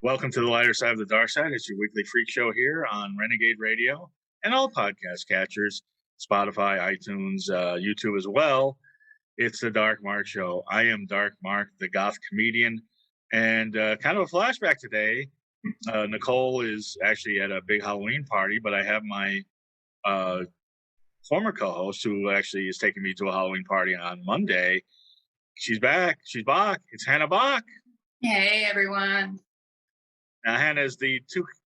Welcome to the lighter side of the dark side. It's your weekly freak show here on Renegade Radio and all podcast catchers, Spotify, iTunes, YouTube as well. It's the Dark Mark Show. I am Dark Mark, the goth comedian, and kind of a flashback today. Nicole is actually at a big Halloween party, but I have my former co-host who actually is taking me to a Halloween party on Monday. She's back. She's Bakk. It's Hannah Bakk. Hey, everyone. Now, Hannah, is the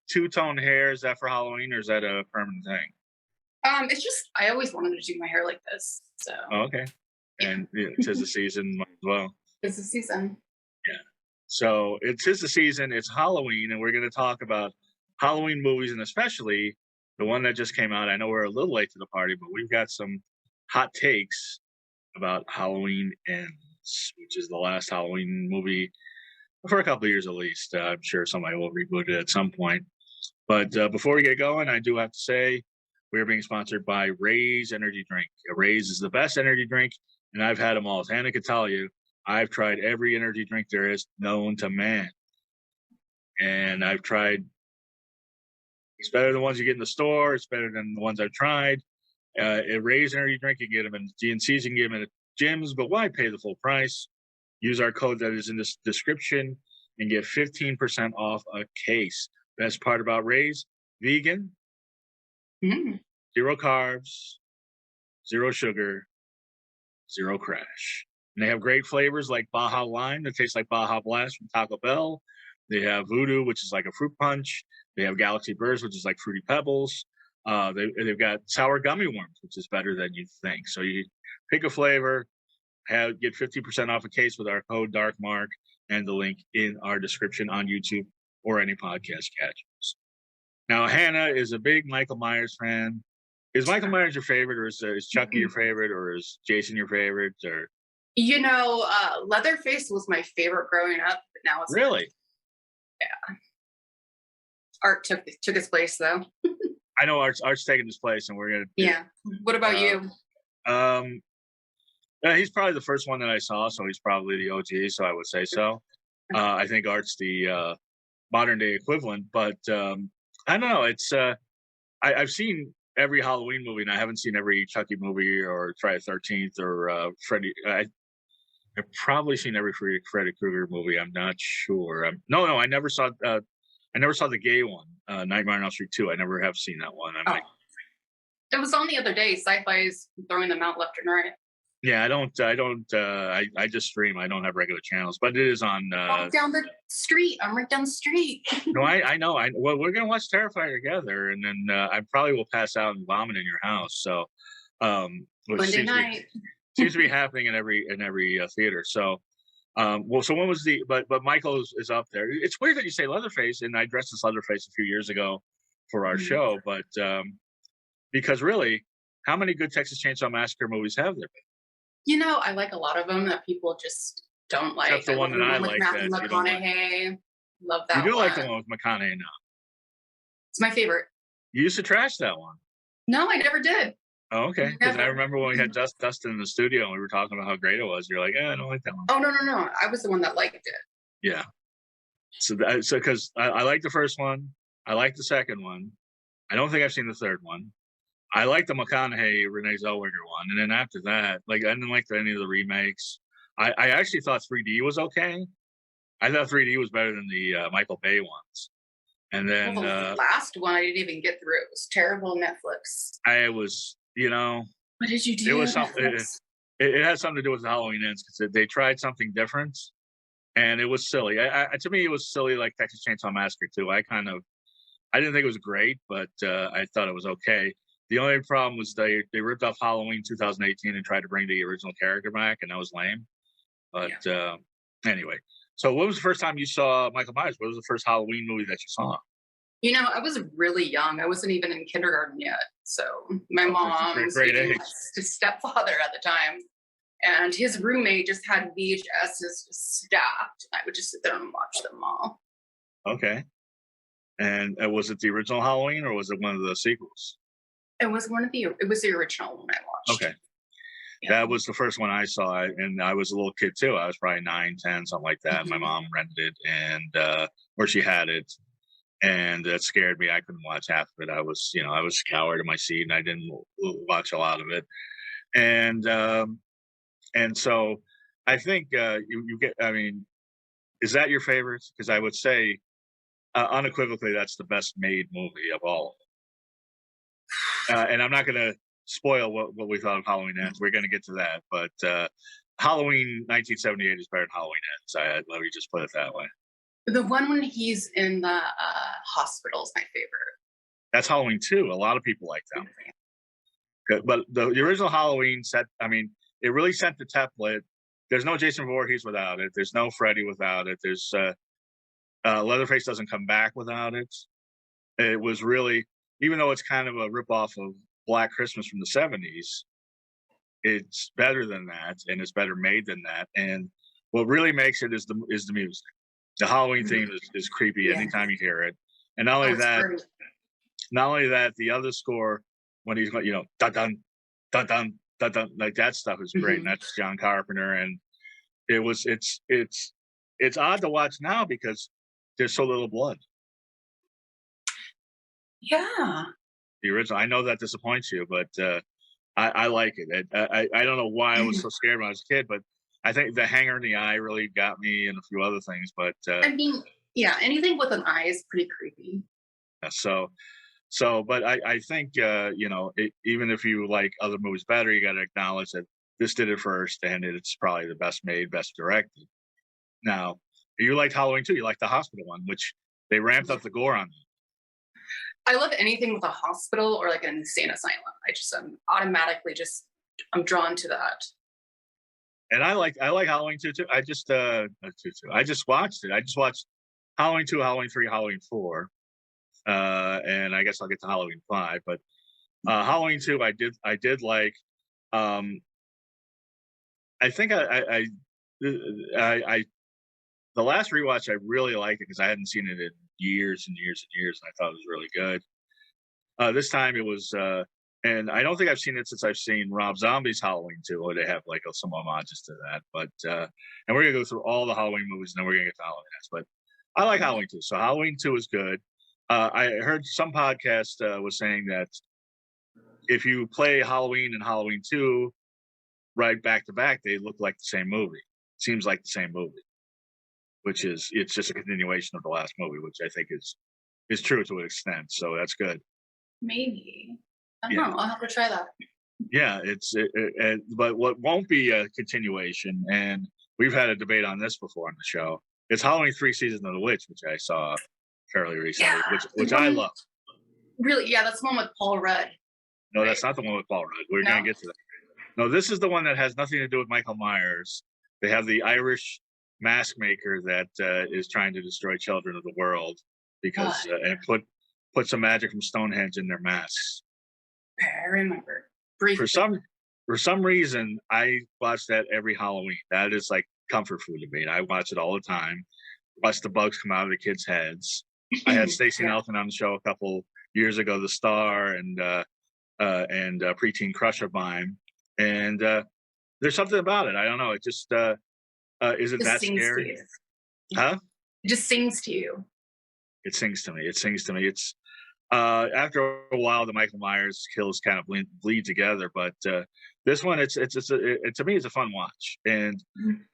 two-tone hair, is that for Halloween or is that a permanent thing? It's just I always wanted to do my hair like this, so. Oh, okay. And tis the season as well. It's the season. Yeah. So it is the season. It's Halloween, and we're going to talk about Halloween movies, and especially the one that just came out. I know we're a little late to the party, but we've got some hot takes about Halloween Ends, which is the last Halloween movie for a couple of years at least. I'm sure somebody will reboot it at some point. But before we get going, I do have to say we're being sponsored by Ray's Energy Drink. Ray's is the best energy drink, and I've had them all. As Hannah could tell you, I've tried every energy drink there is known to man. And I've tried, it's better than the ones you get in the store. It's better than the ones I've tried. At Ray's Energy Drink, you can get them in GNCs, you can get them in gyms, but why pay the full price? Use our code that is in this description and get 15% off a case. Best part about Ray's, vegan, zero carbs, zero sugar, zero crash. And they have great flavors like Baja Lime that tastes like Baja Blast from Taco Bell. They have Voodoo, which is like a fruit punch. They have Galaxy Burst, which is like Fruity Pebbles. They've got sour gummy worms, which is better than you think. So you pick a flavor, get 50% off a case with our code DARKMARK and the link in our description on YouTube or any podcast catchers. Now, Hannah is a big Michael Myers fan. Is Michael Myers your favorite, or is Chucky your favorite, or is Jason your favorite? Or Leatherface was my favorite growing up, but now it's really, yeah. Art took its place, though. I know Art's taking his place, and we're gonna. Yeah. What about you? He's probably the first one that I saw, so he's probably the OG. So I would say so. I think Art's the modern day equivalent, but I don't know. It's I've seen every Halloween movie, and I haven't seen every Chucky movie or Friday the 13th or Freddy. I've probably seen every Freddy Krueger movie. I'm not sure. No, I never saw. I never saw the gay one, Nightmare on Elm Street 2. I never have seen that one. It was on the other day. Sci-Fi's throwing them out left and right. Yeah, I just stream. I don't have regular channels, but it is on. Walk down the street. I'm right down the street. No, I know. Well, we're gonna watch Terrifier together, and then I probably will pass out and vomit in your house. So, Monday night seems to be happening in every theater. So, so when was but Michael is up there. It's weird that you say Leatherface, and I dressed as Leatherface a few years ago for our show, but because really, how many good Texas Chainsaw Massacre movies have there been? I like a lot of them that people just don't like. Except the one that I like. Matthew McConaughey. Love that one. You do like the one with McConaughey now. It's my favorite. You used to trash that one. No, I never did. Oh, okay. Because I remember when we had Dustin in the studio and we were talking about how great it was. You're like, I don't like that one. Oh, no. I was the one that liked it. Yeah. So because I like the first one. I like the second one. I don't think I've seen the third one. I like the McConaughey, Renee Zellweger one. And then after that, I didn't like any of the remakes. I actually thought 3D was okay. I thought 3D was better than the Michael Bay ones. And then the last one I didn't even get through. It was terrible on Netflix. What did you do? It was something. It had something to do with the Halloween Ends because they tried something different, and it was silly. To me, it was silly, like Texas Chainsaw Massacre 2. I didn't think it was great, but I thought it was okay. The only problem was they ripped off Halloween 2018 and tried to bring the original character back, and that was lame. But anyway, so what was the first time you saw Michael Myers? What was the first Halloween movie that you saw? I was really young. I wasn't even in kindergarten yet. So my mom's stepfather at the time, and his roommate just had VHSs stacked. I would just sit there and watch them all. Okay. And was it the original Halloween or was it one of the sequels? It was the original one I watched. Okay. That was the first one I saw, and I was a little kid too. I was probably 9, 10, something like that. My mom rented it, and or she had it, and that scared me. I couldn't watch half of it. I was cowered in my seat, and I didn't watch a lot of it. And so I think you get. I mean, is that your favorite? Because I would say unequivocally that's the best made movie of all. And I'm not going to spoil what we thought of Halloween Ends. We're going to get to that, but Halloween 1978 is better than Halloween Ends. Let me just put it that way. The one when he's in the hospital is my favorite. That's Halloween 2. A lot of people like that one. But the original Halloween set, I mean, it really set the template. There's no Jason Voorhees without it. There's no Freddy without it. There's Leatherface doesn't come back without it. It was really, even though it's kind of a ripoff of Black Christmas from the 70s, it's better than that, and it's better made than that. And what really makes it is the music. The Halloween theme is creepy anytime you hear it. And not only that, the other score when he's going, dun dun dun dun dun dun, like that stuff is great. And that's John Carpenter. And it's odd to watch now because there's so little blood. Yeah. The original. I know that disappoints you, but I like it. I don't know why I was so scared when I was a kid, but I think the hanger in the eye really got me, and a few other things. But I mean, yeah, anything with an eye is pretty creepy. But I think even if you like other movies better, you got to acknowledge that this did it first, and it's probably the best made, best directed. Now, you liked Halloween 2. You liked the hospital one, which they ramped up the gore on. I love anything with a hospital or like an insane asylum. I'm automatically I'm drawn to that. And I like Halloween 2 too. I just watched it. I just watched Halloween 2, Halloween 3, Halloween 4. And I guess I'll get to Halloween 5, but Halloween 2 I did like. I think I the last rewatch I really liked it because I hadn't seen it in years and years and years, and I thought it was really good. This time it was and I don't think I've seen it since I've seen Rob Zombie's Halloween 2, where they have like some homages to that. But and we're gonna go through all the Halloween movies, and then we're gonna get to Halloween Ends. But I like Halloween 2, so Halloween 2 is good. I heard some podcast was saying that if you play Halloween and Halloween 2 right back to back, they look like the same movie. Seems like the same movie, it's just a continuation of the last movie, which I think is true to an extent. So that's good. Maybe. I don't know. I'll have to try that. Yeah, but what won't be a continuation, and we've had a debate on this before on the show, it's Halloween 3 Season of the Witch, which I saw fairly recently, which I love. Really? Yeah, that's the one with Paul Rudd. No, right? That's not the one with Paul Rudd. We're going to get to that. No, this is the one that has nothing to do with Michael Myers. They have the Irish mask maker that is trying to destroy children of the world because and put some magic from Stonehenge in their masks. I remember. Briefly. For some reason, I watch that every Halloween. That is like comfort food to me. And I watch it all the time. Watch the bugs come out of the kids' heads. I had Stacey Nelson on the show a couple years ago, the star and preteen crush of mine. And there's something about it. I don't know. It just isn't that scary. Huh? It just sings to you. It sings to me. It's after a while, the Michael Myers kills kind of bleed together, but this one, to me, it's a fun watch. And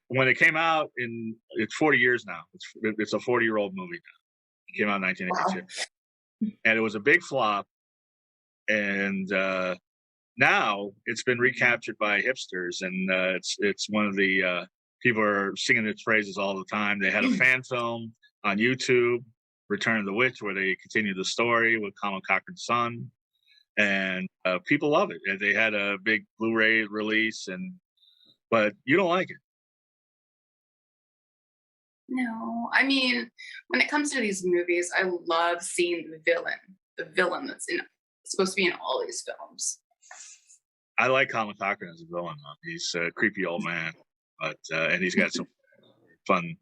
when it came out it's 40 years now. It's a 40-year-old movie now. It came out in 1982, and it was a big flop. And now it's been recaptured by hipsters, and it's one of the people are singing its phrases all the time. They had a fan film on YouTube, Return of the Witch, where they continue the story with Colin Cochran's son, and people love it. And they had a big Blu-ray release, but you don't like it. No, I mean, when it comes to these movies, I love seeing the villain that's supposed to be in all these films. I like Colin Cochran as a villain. He's a creepy old man, but and he's got some fun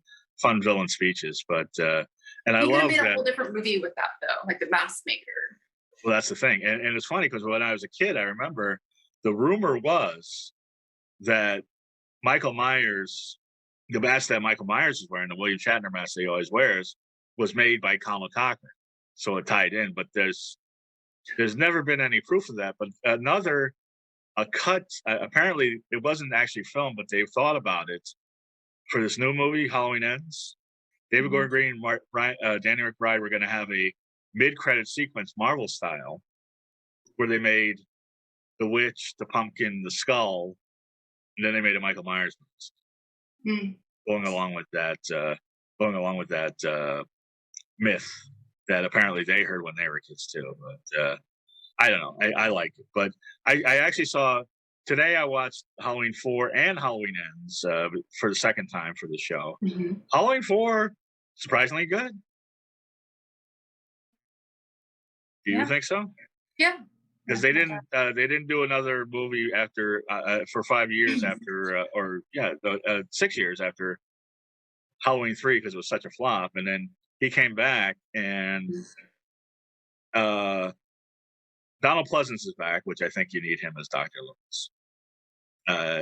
villain speeches. But and I love made that. A whole different movie with that though, like The Mask Maker. Well, that's the thing, and it's funny because when I was a kid, I remember the rumor was that Michael Myers, the mask that Michael Myers is wearing, the William Shatner mask that he always wears, was made by Colin Cochran. So it tied in, but there's never been any proof of that. But a cut, apparently it wasn't actually filmed, but they've thought about it for this new movie, Halloween Ends. David Gordon Green, Danny McBride were going to have a mid-credit sequence, Marvel style, where they made the witch, the pumpkin, the skull, and then they made a Michael Myers mask, going along with that myth that apparently they heard when they were kids too. But I don't know. I like it, but I actually saw today. I watched Halloween 4 and Halloween Ends for the second time for the show. Halloween 4, surprisingly good. Do you think so? Yeah. Because they didn't do another movie after for 5 years after 6 years after Halloween 3 because it was such a flop, and then he came back and Donald Pleasance is back, which I think you need him as Dr. Loomis.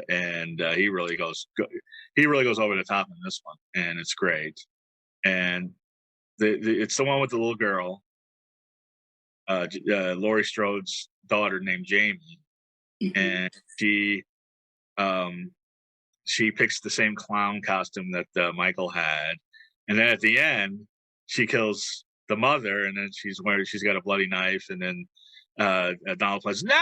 And he really goes over the top in this one, and it's great. And it's the one with the little girl, Laurie Strode's daughter named Jamie, and she picks the same clown costume that Michael had, and then at the end she kills the mother, and then she's got a bloody knife, and then Donald Pleasance, no,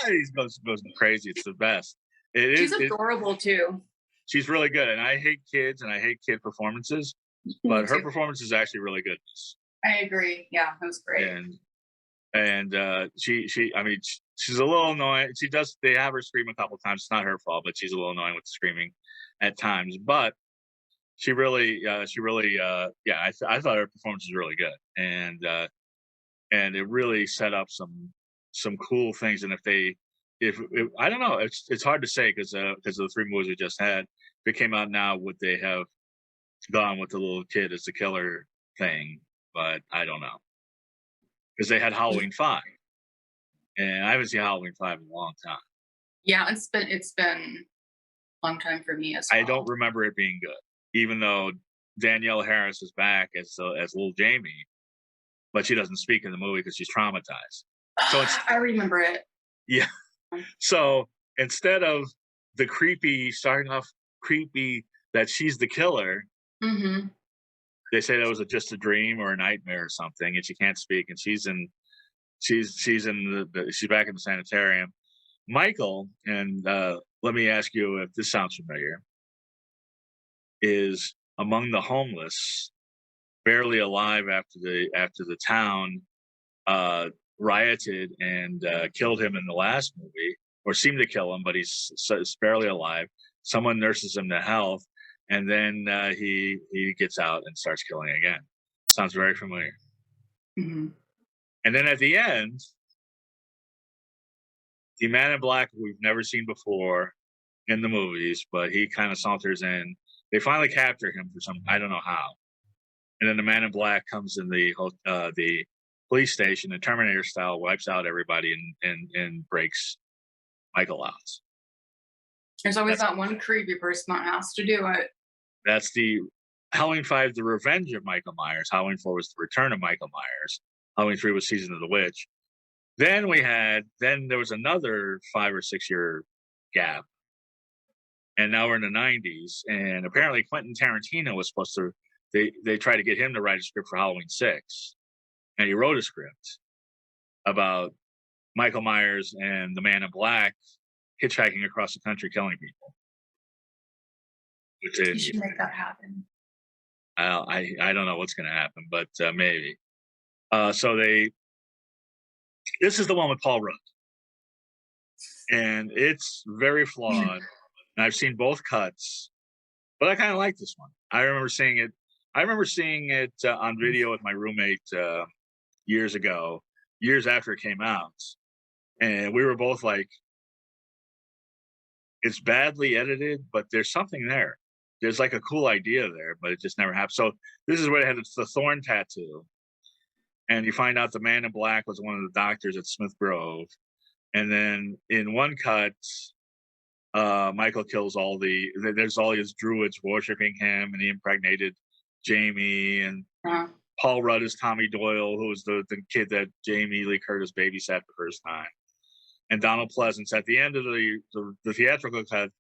he goes crazy. It's the best. She's adorable too. She's really good, and I hate kids and I hate kid performances, but her performance is actually really good. I agree. Yeah, that was great. And she's a little annoying. They have her scream a couple times. It's not her fault, but she's a little annoying with the screaming at times. But I thought her performance was really good, and it really set up some cool things. And if I don't know, it's hard to say because of the 3 movies we just had. If it came out now, would they have gone with the little kid as the killer thing? But I don't know, because they had Halloween 5, and I haven't seen Halloween 5 in a long time. Yeah, it's been a long time for me as well. I don't remember it being good, even though Danielle Harris is back as little Jamie, but she doesn't speak in the movie because she's traumatized. So I remember it. Yeah. So instead of starting off creepy that she's the killer, they say that was just a dream or a nightmare or something, and she can't speak, and she's back in the sanitarium. Michael, and let me ask you if this sounds familiar, is among the homeless, barely alive after the town rioted and killed him in the last movie, or seemed to kill him, but he's barely alive. Someone nurses him to health, and then he gets out and starts killing again. Sounds very familiar. And then at the end, the man in black we've never seen before in the movies, but he kind of saunters in. They finally capture him for I don't know how. And then the man in black comes in the police station, and Terminator style wipes out everybody and breaks Michael out. There's always that one creepy person that has to do it. That's the Halloween 5, the revenge of Michael Myers. Halloween 4 was the return of Michael Myers. Halloween 3 was Season of the Witch. Then there was another 5 or 6 year gap. And now we're in the 90s. And apparently Quentin Tarantino was supposed to, they tried to get him to write a script for Halloween 6. And he wrote a script about Michael Myers and the man in black hitchhiking across the country killing people. You should make that happen. I don't know what's going to happen, but maybe. This is the one with Paul Rudd, and it's very flawed. And I've seen both cuts, but I kind of like this one. I remember seeing it on video with my roommate years ago, years after it came out, and we were both like, "It's badly edited, but there's something there. There's like a cool idea there, but it just never happened." So this is where it had the thorn tattoo. And you find out the man in black was one of the doctors at Smith Grove. And then in one cut, Michael kills there's all these druids worshiping him, and he impregnated Jamie, and Paul Rudd is Tommy Doyle, who was the kid that Jamie Lee Curtis babysat the first time. And Donald Pleasance at the end of the theatrical cut,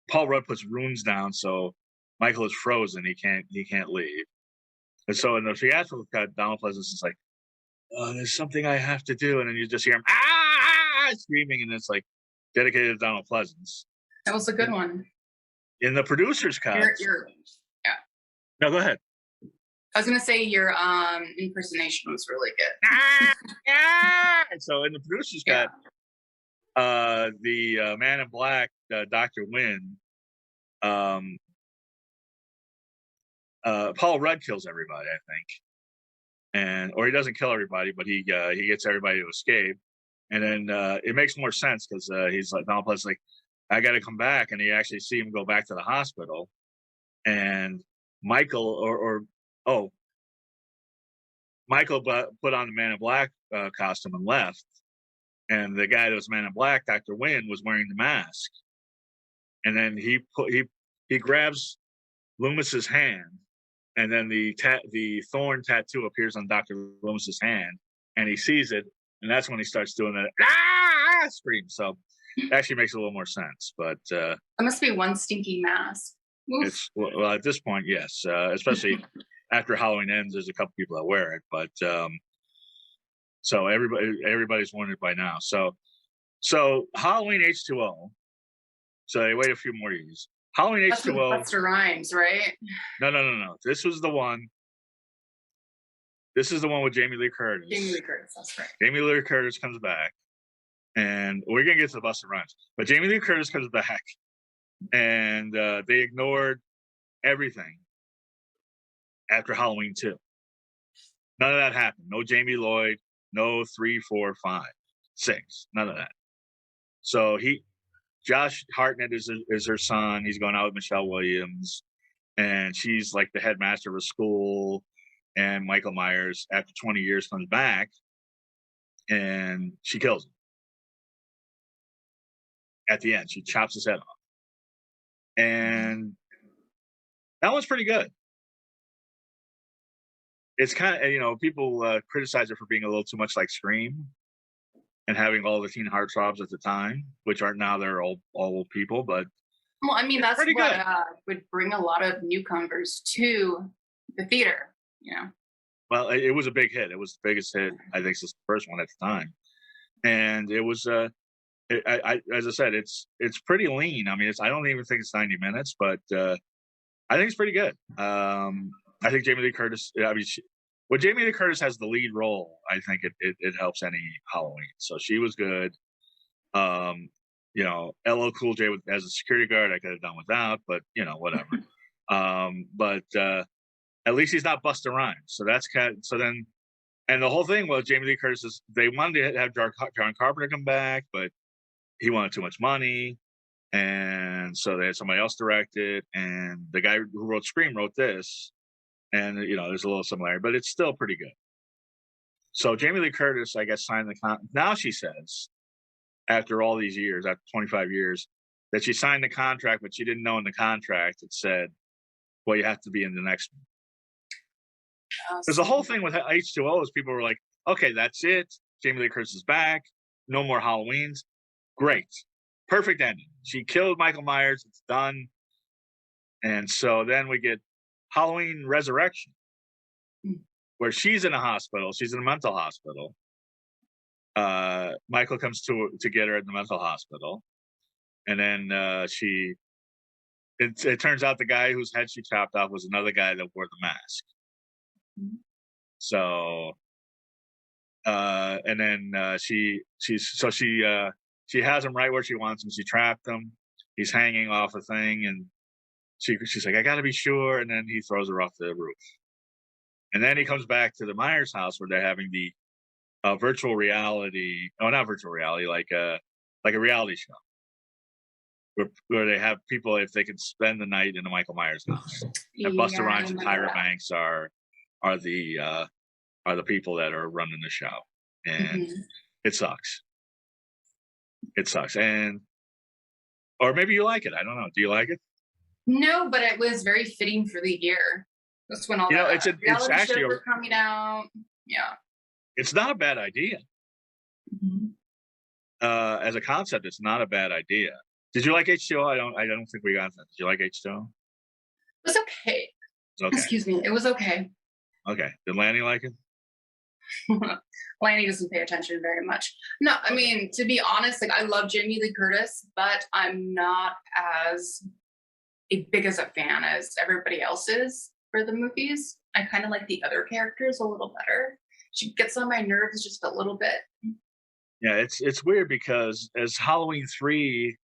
Paul Rudd puts runes down, so Michael is frozen. He can't leave. And so in the theatrical cut, Donald Pleasance is like, "Oh, there's something I have to do," and then you just hear him screaming, and it's like dedicated to Donald Pleasance. That was a good one. In the producer's cut, yeah. No, go ahead. I was gonna say your impersonation was really good. So in the producer's cut, the Man in Black, Dr. Wynn, Paul Rudd kills everybody, I think, or he doesn't kill everybody, but he gets everybody to escape, and then it makes more sense because he's like, Donald Pleasance, like, I got to come back, and you actually see him go back to the hospital, and Michael Michael put on the Man in Black costume and left, and the guy that was Man in Black, Dr. Wynn, was wearing the mask, and then he grabs Loomis's hand, and then the thorn tattoo appears on Dr. Loomis's hand, and he sees it, and that's when he starts doing that scream. So it actually makes a little more sense. But that must be one stinky mask. It's well at this point, yes, especially after Halloween ends, there's a couple people that wear it, but so everybody's worn it by now. So Halloween H2O. So they wait a few more years. Halloween H2O. Busta Rhymes, right? No. This is the one with Jamie Lee Curtis. Jamie Lee Curtis, that's right. Jamie Lee Curtis comes back, and we're gonna get to the Busta Rhymes, but Jamie Lee Curtis comes back, and they ignored everything after Halloween 2. None of that happened. No Jamie Lloyd. No 3, 4, 5, 6. None of that. So Josh Hartnett is her son. He's going out with Michelle Williams, and she's like the headmaster of a school. And Michael Myers, after 20 years, comes back, and she kills him. At the end, she chops his head off, and that one's pretty good. It's kind of, people criticize it for being a little too much like Scream and having all the teen heartthrobs at the time, which aren't now. They're old people, but well, I mean, that's what would bring a lot of newcomers to the theater. Well, it was a big hit. It was the biggest hit, I think, since the first one at the time, and it was. As I said, it's pretty lean. I mean, I don't even think it's 90 minutes, but I think it's pretty good. I think Jamie Lee Curtis. When Jamie Lee Curtis has the lead role, I think it helps any Halloween. So she was good. LL Cool J as a security guard, I could have done without, but whatever. But at least he's not Busta Rhymes. So that's and the whole thing was Jamie Lee Curtis they wanted to have John Carpenter come back, but he wanted too much money, and so they had somebody else direct it. And the guy who wrote Scream wrote this. And, there's a little similarity, but it's still pretty good. So Jamie Lee Curtis, I guess, signed the contract. Now she says, after all these years, after 25 years, that she signed the contract, but she didn't know in the contract it said, well, you have to be in the next one. Because the whole thing with H2O is people were like, okay, that's it. Jamie Lee Curtis is back. No more Halloweens. Great. Perfect ending. She killed Michael Myers. It's done. And so then we get Halloween Resurrection, where she's in a hospital. She's in a mental hospital. Michael comes to get her at the mental hospital, and then it turns out the guy whose head she chopped off was another guy that wore the mask. So, and then she has him right where she wants him. She trapped him. He's hanging off a thing, and she's like, I got to be sure. And then he throws her off the roof. And then he comes back to the Myers house where they're having the virtual reality. Oh, not virtual reality, like a reality show where they have people, if they can spend the night in the Michael Myers house. And Busta Rhymes and Tyra Banks are the people that are running the show. And it sucks. It sucks. Or maybe you like it. I don't know. Do you like it? No, but it was very fitting for the year. That's when all the it's reality actually shows were coming out. Yeah. It's not a bad idea. Mm-hmm. As a concept, it's not a bad idea. Did you like H2O? I don't think we got that. Did you like H2O? It was okay. Okay. Excuse me. It was okay. Okay. Did Lanny like it? Lanny doesn't pay attention very much. No, I mean, to be honest, like I love Jamie Lee Curtis, but I'm not as big as a fan as everybody else is for the movies. I kind of like the other characters a little better. She gets on my nerves just a little bit. Yeah, it's weird because as Halloween 3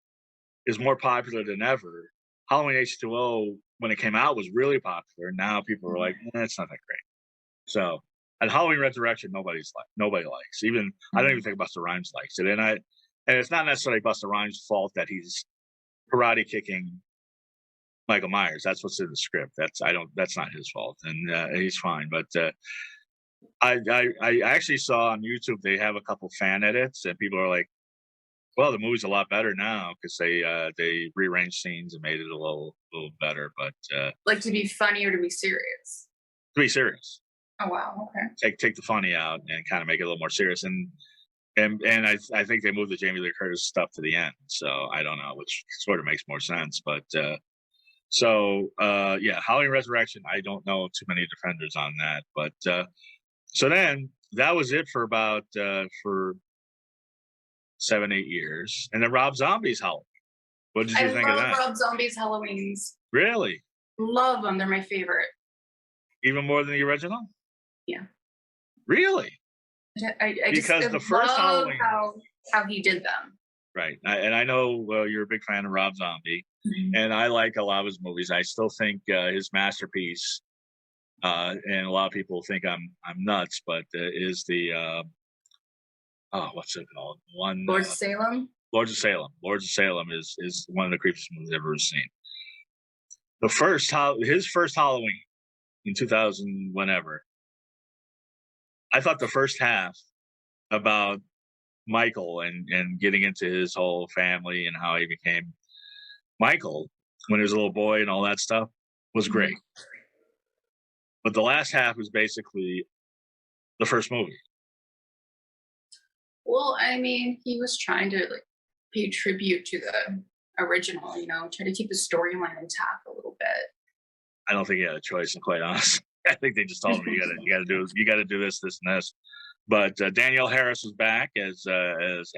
is more popular than ever, Halloween H2O, when it came out, was really popular. And now people are like, it's not that great. So, and Halloween Resurrection, nobody likes. Even I don't even think Busta Rhymes likes it. And it's not necessarily Busta Rhymes' fault that he's karate kicking Michael Myers. That's what's in the script. That's not his fault, and he's fine. But I actually saw on YouTube they have a couple fan edits, and people are like, "Well, the movie's a lot better now because they rearranged scenes and made it a little better." But like to be funny or to be serious? To be serious. Oh wow, okay. Take the funny out and kind of make it a little more serious. And I think they moved the Jamie Lee Curtis stuff to the end. So I don't know, which sort of makes more sense. But yeah, Halloween Resurrection, I don't know too many defenders on that. But so then that was it for about for 7-8 years. And then Rob Zombie's Halloween. What did you think of that? I love Rob Zombie's Halloweens. Really? Love them. They're my favorite. Even more than the original? Yeah. Really? I because just the first love Halloween, how he did them. Right. And I know you're a big fan of Rob Zombie, and I like a lot of his movies. I still think his masterpiece, and a lot of people think I'm nuts, but is the what's it called? Lords of Salem. Lords of Salem. Lords of Salem is one of the creepiest movies I've ever seen. His first Halloween in 2000, whenever. I thought the first half about Michael and getting into his whole family and how he became Michael when he was a little boy and all that stuff was great. But the last half was basically the first movie. Well, I mean, he was trying to like pay tribute to the original, try to keep the storyline intact a little bit. I don't think he had a choice, I'm quite honest. I think they just told him you got to do this, and this. But Danielle Harris was back as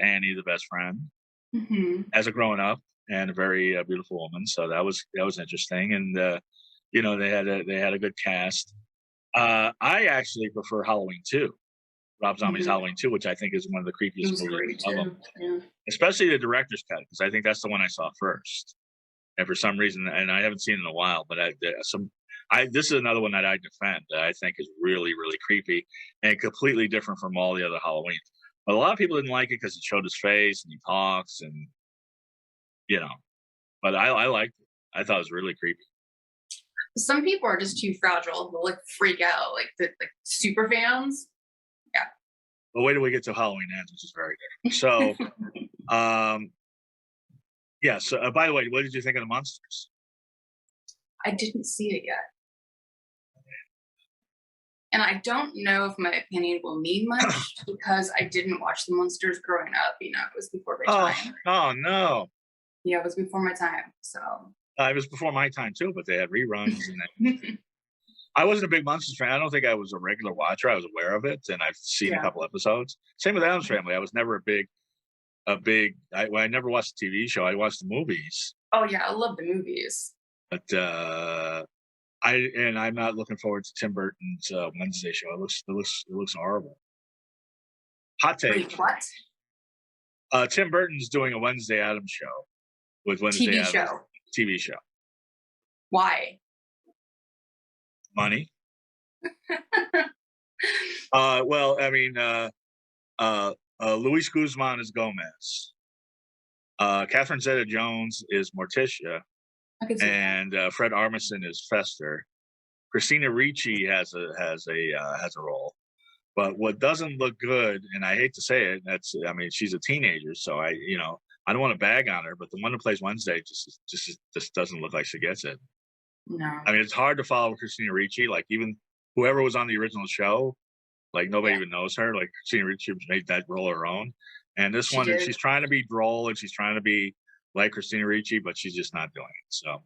Annie, the best friend, as a grown up and a very beautiful woman. So that was interesting, and they had a good cast. I actually prefer Halloween 2, Rob Zombie's Halloween 2, which I think is one of the creepiest movies of them. Yeah. Especially the director's cut, because I think that's the one I saw first. And for some reason, and I haven't seen it in a while, but this is another one that I defend that I think is really, really creepy and completely different from all the other Halloweens. But a lot of people didn't like it because it showed his face and he talks and, but I liked it. I thought it was really creepy. Some people are just too fragile. They'll freak out, like super fans. Yeah. Well, wait till we get to Halloween Ends, which is very different. So, yeah. So, by the way, what did you think of the monsters? I didn't see it yet. And I don't know if my opinion will mean much because I didn't watch the monsters growing up. It was before my time. Oh, no. Yeah, it was before my time. So it was before my time, too, but they had reruns. And I wasn't a big Monsters fan. I don't think I was a regular watcher. I was aware of it, and I've seen a couple episodes. Same with Addams Family. I was never I never watched the TV show. I watched the movies. Oh, yeah. I love the movies. But I'm not looking forward to Tim Burton's Wednesday show. It looks horrible. Hot take. Wait, what? Tim Burton's doing a Wednesday Addams show with Wednesday Addams. TV show. Why? Money. Well, I mean, Luis Guzman is Gomez. Catherine Zeta-Jones is Morticia. And Fred Armisen is Fester. Christina Ricci has a role. But what doesn't look good, and I hate to say it, she's a teenager, so I don't want to bag on her, but the one who plays Wednesday just doesn't look like she gets it. No. I mean, it's hard to follow Christina Ricci. Like, even whoever was on the original show, like, nobody even knows her. Like, Christina Ricci made that role her own. And this one, she's trying to be droll and she's trying to be like Christina Ricci, but she's just not doing it. So,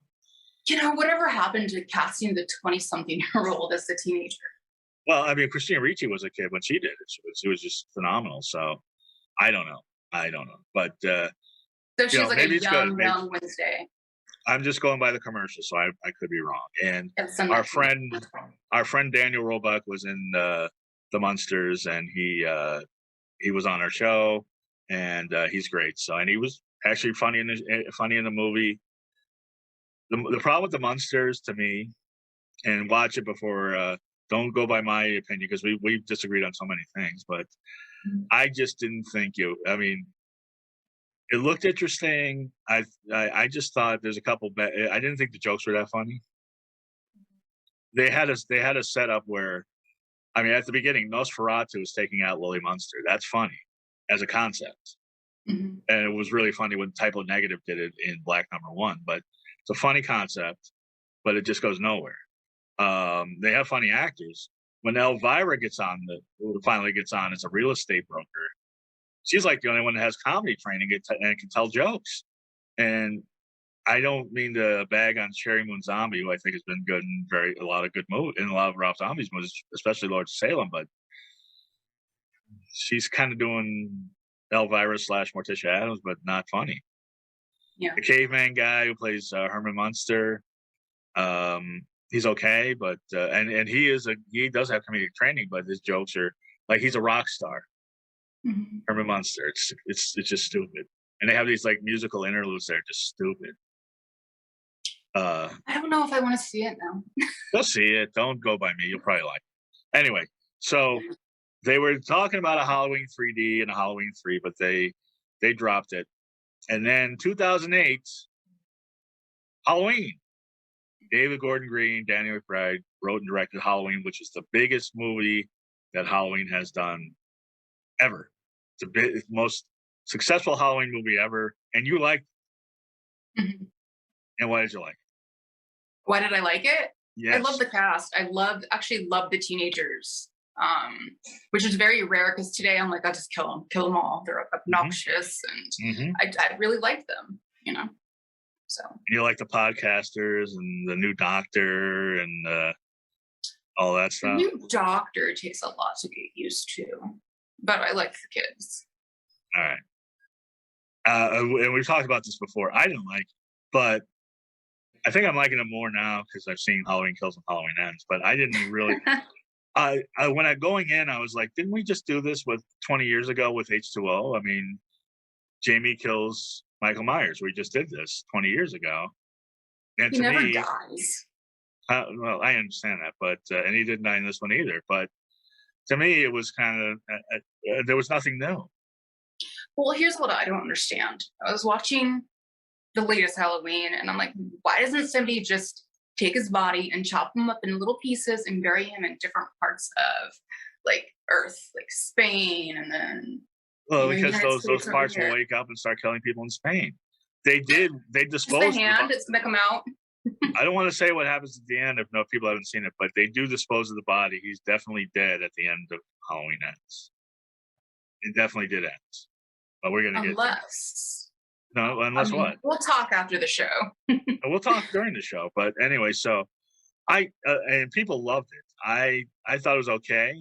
whatever happened to casting the 20-something-year-old as a teenager? Well, I mean, Christina Ricci was a kid when she did it. She was just phenomenal. So, I don't know. But so she's like maybe a young Wednesday. I'm just going by the commercial, so I could be wrong. And our friend Daniel Roebuck was in the Munsters, and he was on our show, and he's great. So, and he was actually funny in the movie. The problem with the Munsters, to me, and watch it before. Don't go by my opinion, because we've disagreed on so many things, but I just didn't think I mean, it looked interesting. I just thought there's a couple. I didn't think the jokes were that funny. They had a setup where, I mean, at the beginning, Nosferatu was taking out Lily Munster. That's funny as a concept, and it was really funny when Typo Negative did it in Black #1. But it's a funny concept, but it just goes nowhere. They have funny actors. When Elvira finally gets on as a real estate broker, she's like the only one that has comedy training and can tell jokes. And I don't mean to bag on Cherry Moon Zombie, who I think has been good in a lot of good movies, in a lot of Rob Zombie's movies, especially Lord of Salem. But she's kind of doing Elvira / Morticia Addams, but not funny. Yeah. The caveman guy who plays Herman Munster, he's okay, but and he does have comedic training, but his jokes are like he's a rock star. Herman Munster, it's just stupid, and they have these like musical interludes that are just stupid. I don't know if I want to see it now. Go see it. Don't go by me. You'll probably like it. Anyway, so they were talking about a Halloween 3D and a Halloween 3, but they dropped it. And then 2008, Halloween. David Gordon Green, Danny McBride wrote and directed Halloween, which is the biggest movie that Halloween has done ever. It's the most successful Halloween movie ever, and you liked it. And why did you like it? Why did I like it? Yes. I love the cast. I actually love the teenagers, which is very rare because today I'm like, I'll just kill them all. They're obnoxious, and I really like them, So you like the podcasters and the new doctor and all that stuff. The new doctor takes a lot to get used to, but I like the kids. All right. And we've talked about this before. I didn't like it, but I think I'm liking it more now because I've seen Halloween Kills and Halloween Ends. But I didn't really. When going in, I was like, didn't we just do this 20 years ago with H2O? I mean, Jamie kills Michael Myers. We just did this 20 years ago, and he never dies. Well, I understand that, but and he didn't die in this one either. But to me, it was kind of there was nothing new. Well, here's what I don't understand. I was watching the latest Halloween, and I'm like, why doesn't somebody just take his body and chop him up in little pieces and bury him in different parts of like Earth, like Spain, and then. Well, because those parts will wake up and start killing people in Spain. They disposed. It's the hand. It's gonna come out. I don't want to say what happens at the end if people haven't seen it, but they do dispose of the body. He's definitely dead at the end of Halloween Ends. It definitely did end. But we're gonna get unless what? We'll talk after the show. We'll talk during the show. But anyway, so and people loved it. I thought it was okay.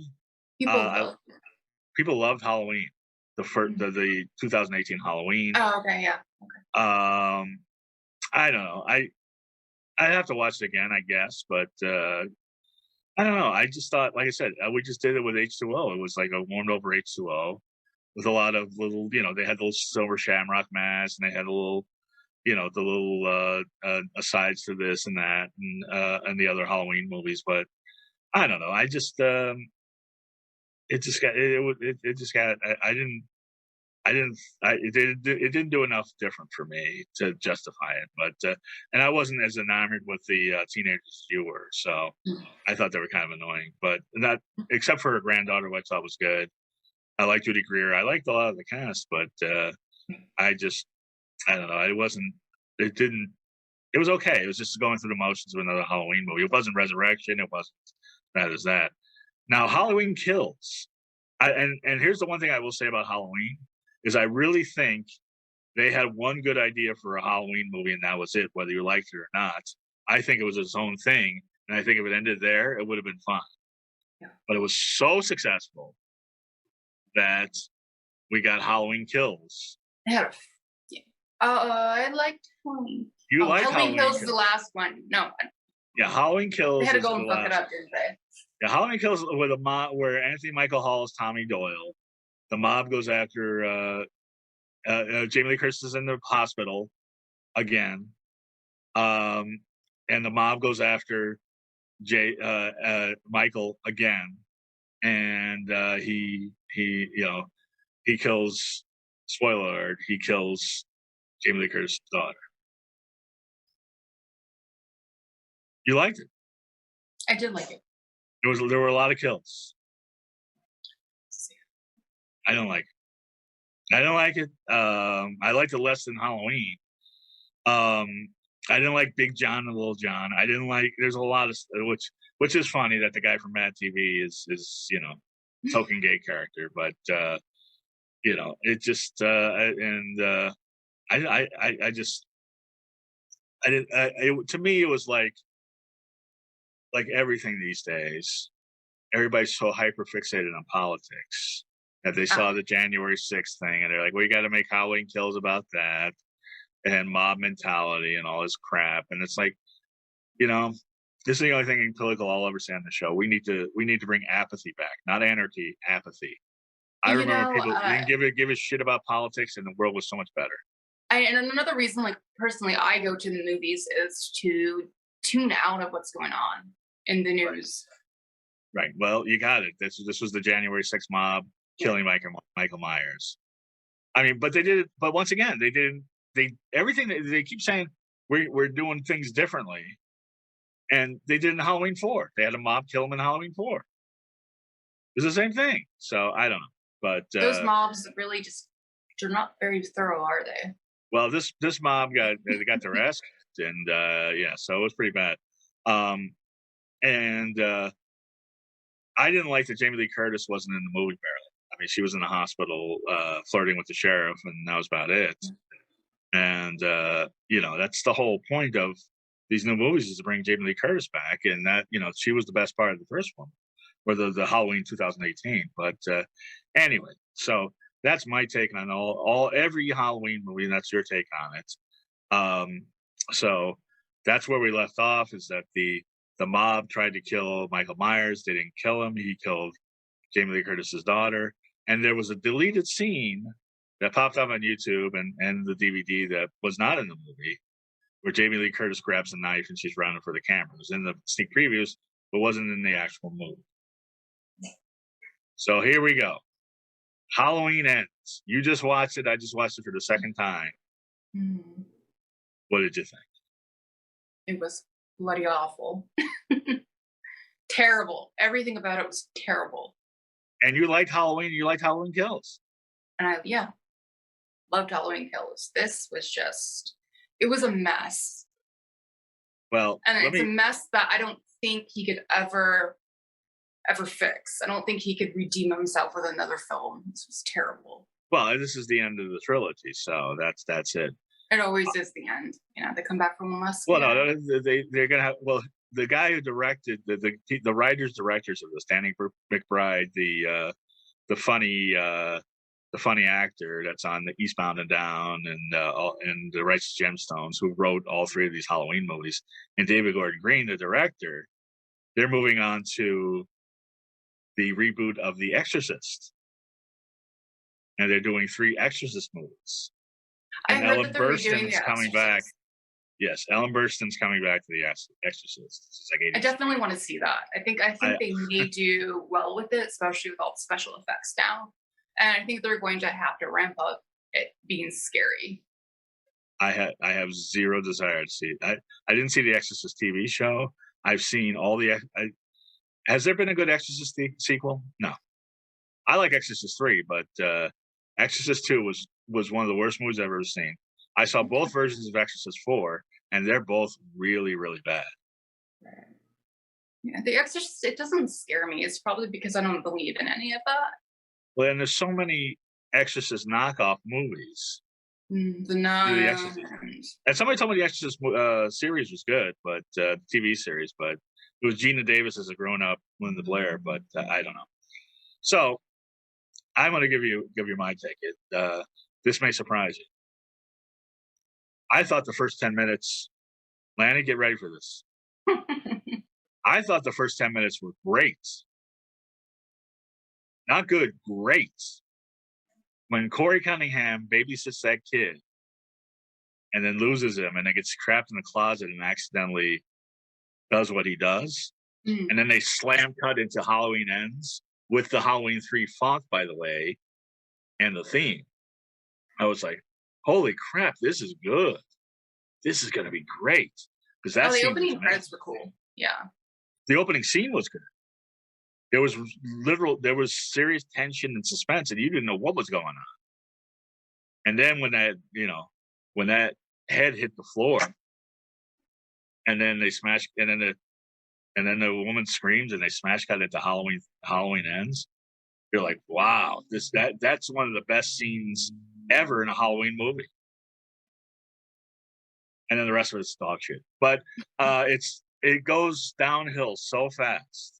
People loved Halloween. The 2018 Halloween. Oh, okay, yeah. Okay. I don't know. I have to watch it again, I guess, but I don't know. I just thought, like I said, we just did it with H2O. It was like a warmed over H2O with a lot of little, they had those silver shamrock masks, and they had a little, the little asides to this and that, and the other Halloween movies. But I don't know. I just. It just got. I didn't. it didn't do enough different for me to justify it. But and I wasn't as enamored with the teenagers as you were, so I thought they were kind of annoying. But not except for her granddaughter, who I thought was good. I liked Judy Greer. I liked a lot of the cast, but I don't know. It wasn't. It didn't. It was okay. It was just going through the motions of another Halloween movie. It wasn't Resurrection. It wasn't that is that. Now Halloween Kills. And here's the one thing I will say about Halloween is I really think they had one good idea for a Halloween movie, and that was it, whether you liked it or not. I think it was its own thing, and I think if it ended there, it would have been fine. Yeah. But it was so successful that we got Halloween Kills. Yeah. I liked Halloween. You like Halloween Kills is the last one. No. Yeah, Halloween Kills. They had to go and fuck it up, didn't they? Yeah, Halloween Kills with a mob where Anthony Michael Hall is Tommy Doyle. The mob goes after Jamie Lee Curtis is in the hospital again, and the mob goes after Michael again, and he kills. Spoiler alert: he kills Jamie Lee Curtis' daughter. You liked it? I did like it. There were a lot of kills. I don't like it. I liked it less than Halloween. I didn't like Big John and Little John. I didn't like. There's a lot of which is funny that the guy from Mad TV is token gay character, but it just to me it was like everything these days. Everybody's so hyper fixated on politics that they saw the January 6th thing and they're like, we got to make Halloween Kills about that and mob mentality and all this crap. And it's like, this is the only thing in political I'll ever say on the show. We need to bring apathy back, not anarchy, apathy. I remember people didn't give a shit about politics and the world was so much better. And another reason, like personally, I go to the movies is to tune out of what's going on in the news. Right. Well, you got it. This was the January 6th mob killing Michael Myers. I mean, but they did it. But once again, they didn't. Everything they keep saying we're doing things differently, and they did in Halloween 4. They had a mob kill him in Halloween 4. It's the same thing. So I don't know. But those mobs really they're not very thorough, are they? Well, this mob got their ass kicked, and so it was pretty bad. I didn't like that Jamie Lee Curtis wasn't in the movie barely. I mean, she was in the hospital flirting with the sheriff, and that was about it. And that's the whole point of these new movies is to bring Jamie Lee Curtis back, and that she was the best part of the first one, or the Halloween 2018. But anyway, so that's my take on every Halloween movie, and that's your take on it. So that's where we left off, is that the mob tried to kill Michael Myers. They didn't kill him. He killed Jamie Lee Curtis's daughter. And there was a deleted scene that popped up on YouTube and the DVD that was not in the movie, where Jamie Lee Curtis grabs a knife and she's running for the camera. It was in the sneak previews, but wasn't in the actual movie. So here we go. Halloween ends. You just watched it. I just watched it for the second time. Mm-hmm. What did you think? It was bloody awful. Terrible. Everything about it was terrible. And you liked Halloween. You liked Halloween Kills. And I loved Halloween Kills. This was it was a mess. Well, and it's a mess that I don't think he could ever fix. I don't think he could redeem himself with another film. This was terrible. Well, this is the end of the trilogy, so that's it. It always is the end. They come back from one last. Well, no, they're gonna have. Well, the guy who directed the writers directors of the Stanley McBride, the funny actor that's on the Eastbound and Down and the Righteous Gemstones, who wrote all three of these Halloween movies, and David Gordon Green, the director, they're moving on to the reboot of The Exorcist, and they're doing 3 Exorcist movies. And Ellen Burstyn's coming back. Yes, Ellen Burstyn's coming back to The Exorcist. It's like I definitely want to see that. I think they may do well with it, especially with all the special effects now. And I think they're going to have to ramp up it being scary. I have zero desire to see it. I didn't see the Exorcist TV show. I've seen all the. Has there been a good Exorcist sequel? No. I like Exorcist 3, but Exorcist 2 was one of the worst movies I've ever seen. I saw both versions of Exorcist 4, and they're both really, really bad. Yeah, The Exorcist, it doesn't scare me. It's probably because I don't believe in any of that. Well, and there's so many Exorcist knockoff movies. The Nun. And somebody told me the Exorcist series was good, but TV series, but it was Gina Davis as a grown-up Linda Blair, but I don't know. So I'm going to give you my take. This may surprise you. I thought the first 10 minutes, Lanny, get ready for this. I thought the first 10 minutes were great. Not good, great. When Corey Cunningham babysits that kid and then loses him and then gets trapped in the closet and accidentally does what he does. And then they slam cut into Halloween Ends with the Halloween 3 font, by the way, and the theme. I was like, holy crap, this is good. This is going to be great. Because the opening credits were cool. Yeah. The opening scene was good. There was serious tension and suspense, and you didn't know what was going on. And then when that head hit the floor, and then they smash, and then the woman screams, and they smash cut into Halloween Ends. You're like, wow, that's one of the best scenes ever in a Halloween movie. And then the rest of it's dog shit. But it goes downhill so fast.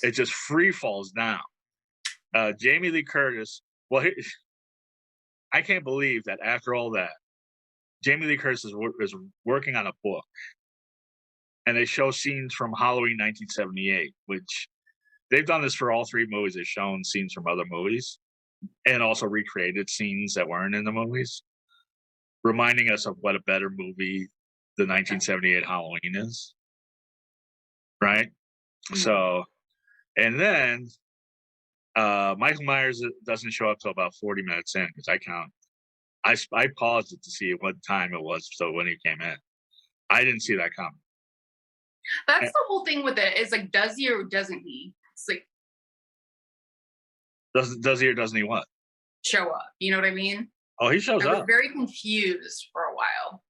It just free falls down. Jamie Lee Curtis. Well, I can't believe that after all that, Jamie Lee Curtis is working on a book, and they show scenes from Halloween 1978, which they've done this for all three movies. They've shown scenes from other movies, and also recreated scenes that weren't in the movies, reminding us of what a better movie the 1978 Halloween is. Right? Mm-hmm. So, and then Michael Myers doesn't show up till about 40 minutes in, because I paused it to see what time it was, so when he came in. I didn't see that coming. That's the whole thing with it. Is like, does he or doesn't he? It's like, does he or doesn't he what? Show up. You know what I mean? Oh, he shows up. I was very confused for a while.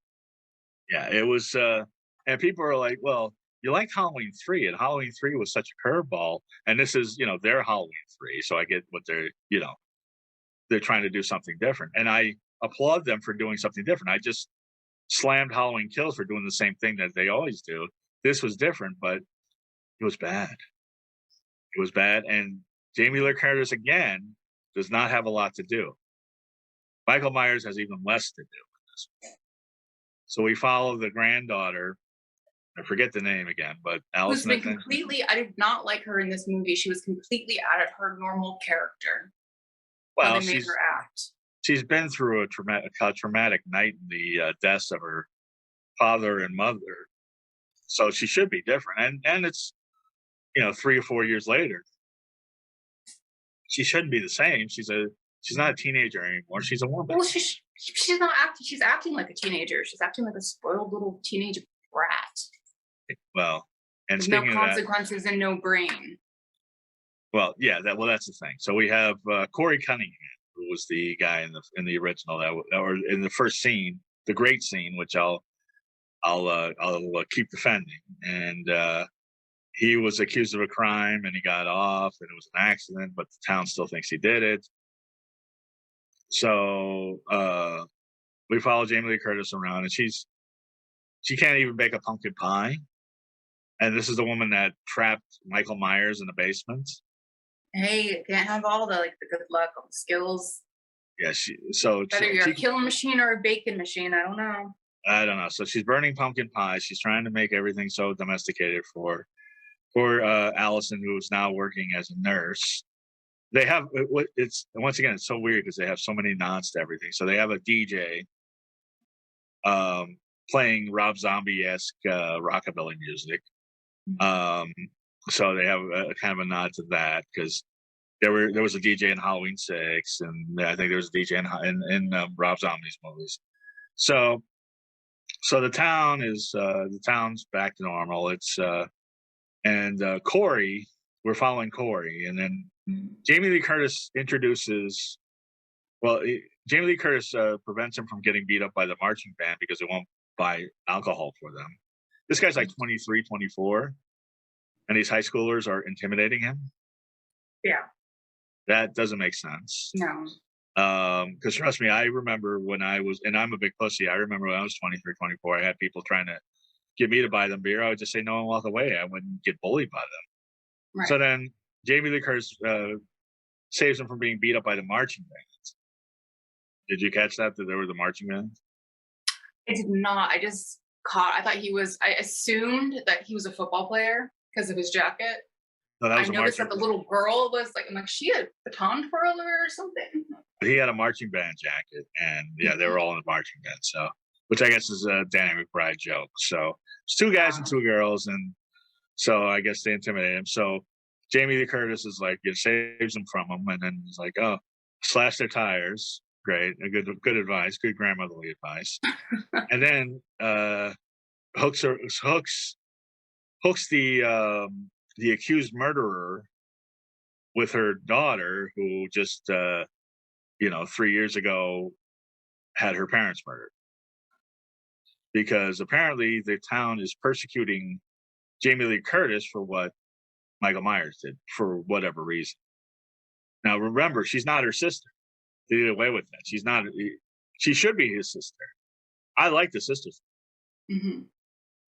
Yeah, it was, and people are like, well, you liked Halloween 3, and Halloween 3 was such a curveball, and this is, their Halloween 3, so I get what they're trying to do something different, and I applaud them for doing something different. I just slammed Halloween Kills for doing the same thing that they always do. This was different, but it was bad. It was bad, and Jamie Lee Curtis, again, does not have a lot to do. Michael Myers has even less to do with this. So we follow the granddaughter. I forget the name again, but Allison. I did not like her in this movie. She was completely out of her normal character. Well, they made her act. She's been through a traumatic night in the deaths of her father and mother, so she should be different. And it's 3 or 4 years later, she shouldn't be the same. She's not a teenager anymore. She's a woman. Well, she's not acting. She's acting like a teenager. She's acting like a spoiled little teenage brat. Well, and no consequences and no brain. Well, yeah, that's the thing. So we have Corey Cunningham, who was the guy in the original or in the first scene, the great scene, which I'll keep defending. And he was accused of a crime, and he got off, and it was an accident, but the town still thinks he did it. So we follow Jamie Lee Curtis around, and she can't even bake a pumpkin pie. And this is the woman that trapped Michael Myers in the basement. Hey, you can't have all the good luck, all the skills. Yeah, whether you're a killing machine or a baking machine, I don't know. I don't know. So she's burning pumpkin pie. She's trying to make everything so domesticated for Allison, who's now working as a nurse. They have it's so weird because they have so many nods to everything. So they have a DJ playing Rob Zombie-esque rockabilly music. So they have a kind of a nod to that, because There was a DJ in Halloween 6, and I think there was a DJ in Rob Zombie's movies. So the town's back to normal. Corey, we're following Corey, and then Jamie Lee Curtis introduces. Well, Jamie Lee Curtis prevents him from getting beat up by the marching band because they won't buy alcohol for them. This guy's like 23, 24, and these high schoolers are intimidating him. Yeah. That doesn't make sense. No. Because trust me, I remember when I was, and I'm a big pussy, I remember when I was 23, 24, I had people trying to get me to buy them beer. I would just say no and walk away. I wouldn't get bullied by them. Right. So then Jamie Lee Curtis saves him from being beat up by the marching bands. Did you catch that there were the marching bands? I did not. I just I assumed that he was a football player because of his jacket. No, I noticed that the little girl was like, I'm like, she a baton twirler or something. He had a marching band jacket, and yeah, they were all in the marching band. So, which I guess is a Danny McBride joke. So it's 2 guys and 2 girls, and so I guess they intimidate him. So Jamie Lee Curtis is like, it saves him from him, and then he's like, oh, slash their tires. Great, a good advice, good grandmotherly advice. And then hooks the accused murderer with her daughter, who just 3 years ago had her parents murdered, because apparently the town is persecuting Jamie Lee Curtis for what Michael Myers did for whatever reason. Now remember, she's not her sister. They did away with that. She's not. She should be his sister. I like the sisters, and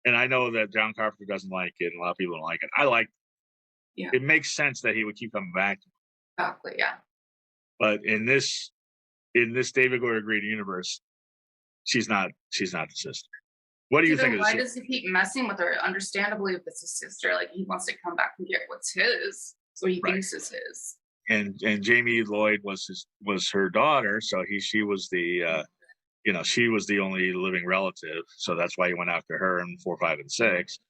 I know that John Carpenter doesn't like it, and a lot of people don't like it. I like. Yeah. It makes sense that he would keep coming back. Exactly. Yeah. But in this David Gordon Green universe, she's not the sister. What do you think? Why does he keep messing with her? Understandably, if it's his sister, like he wants to come back and get what's his, so he thinks is his. And Jamie Lloyd was her daughter, so she was the she was the only living relative, so that's why he went after her in 4, 5, and 6.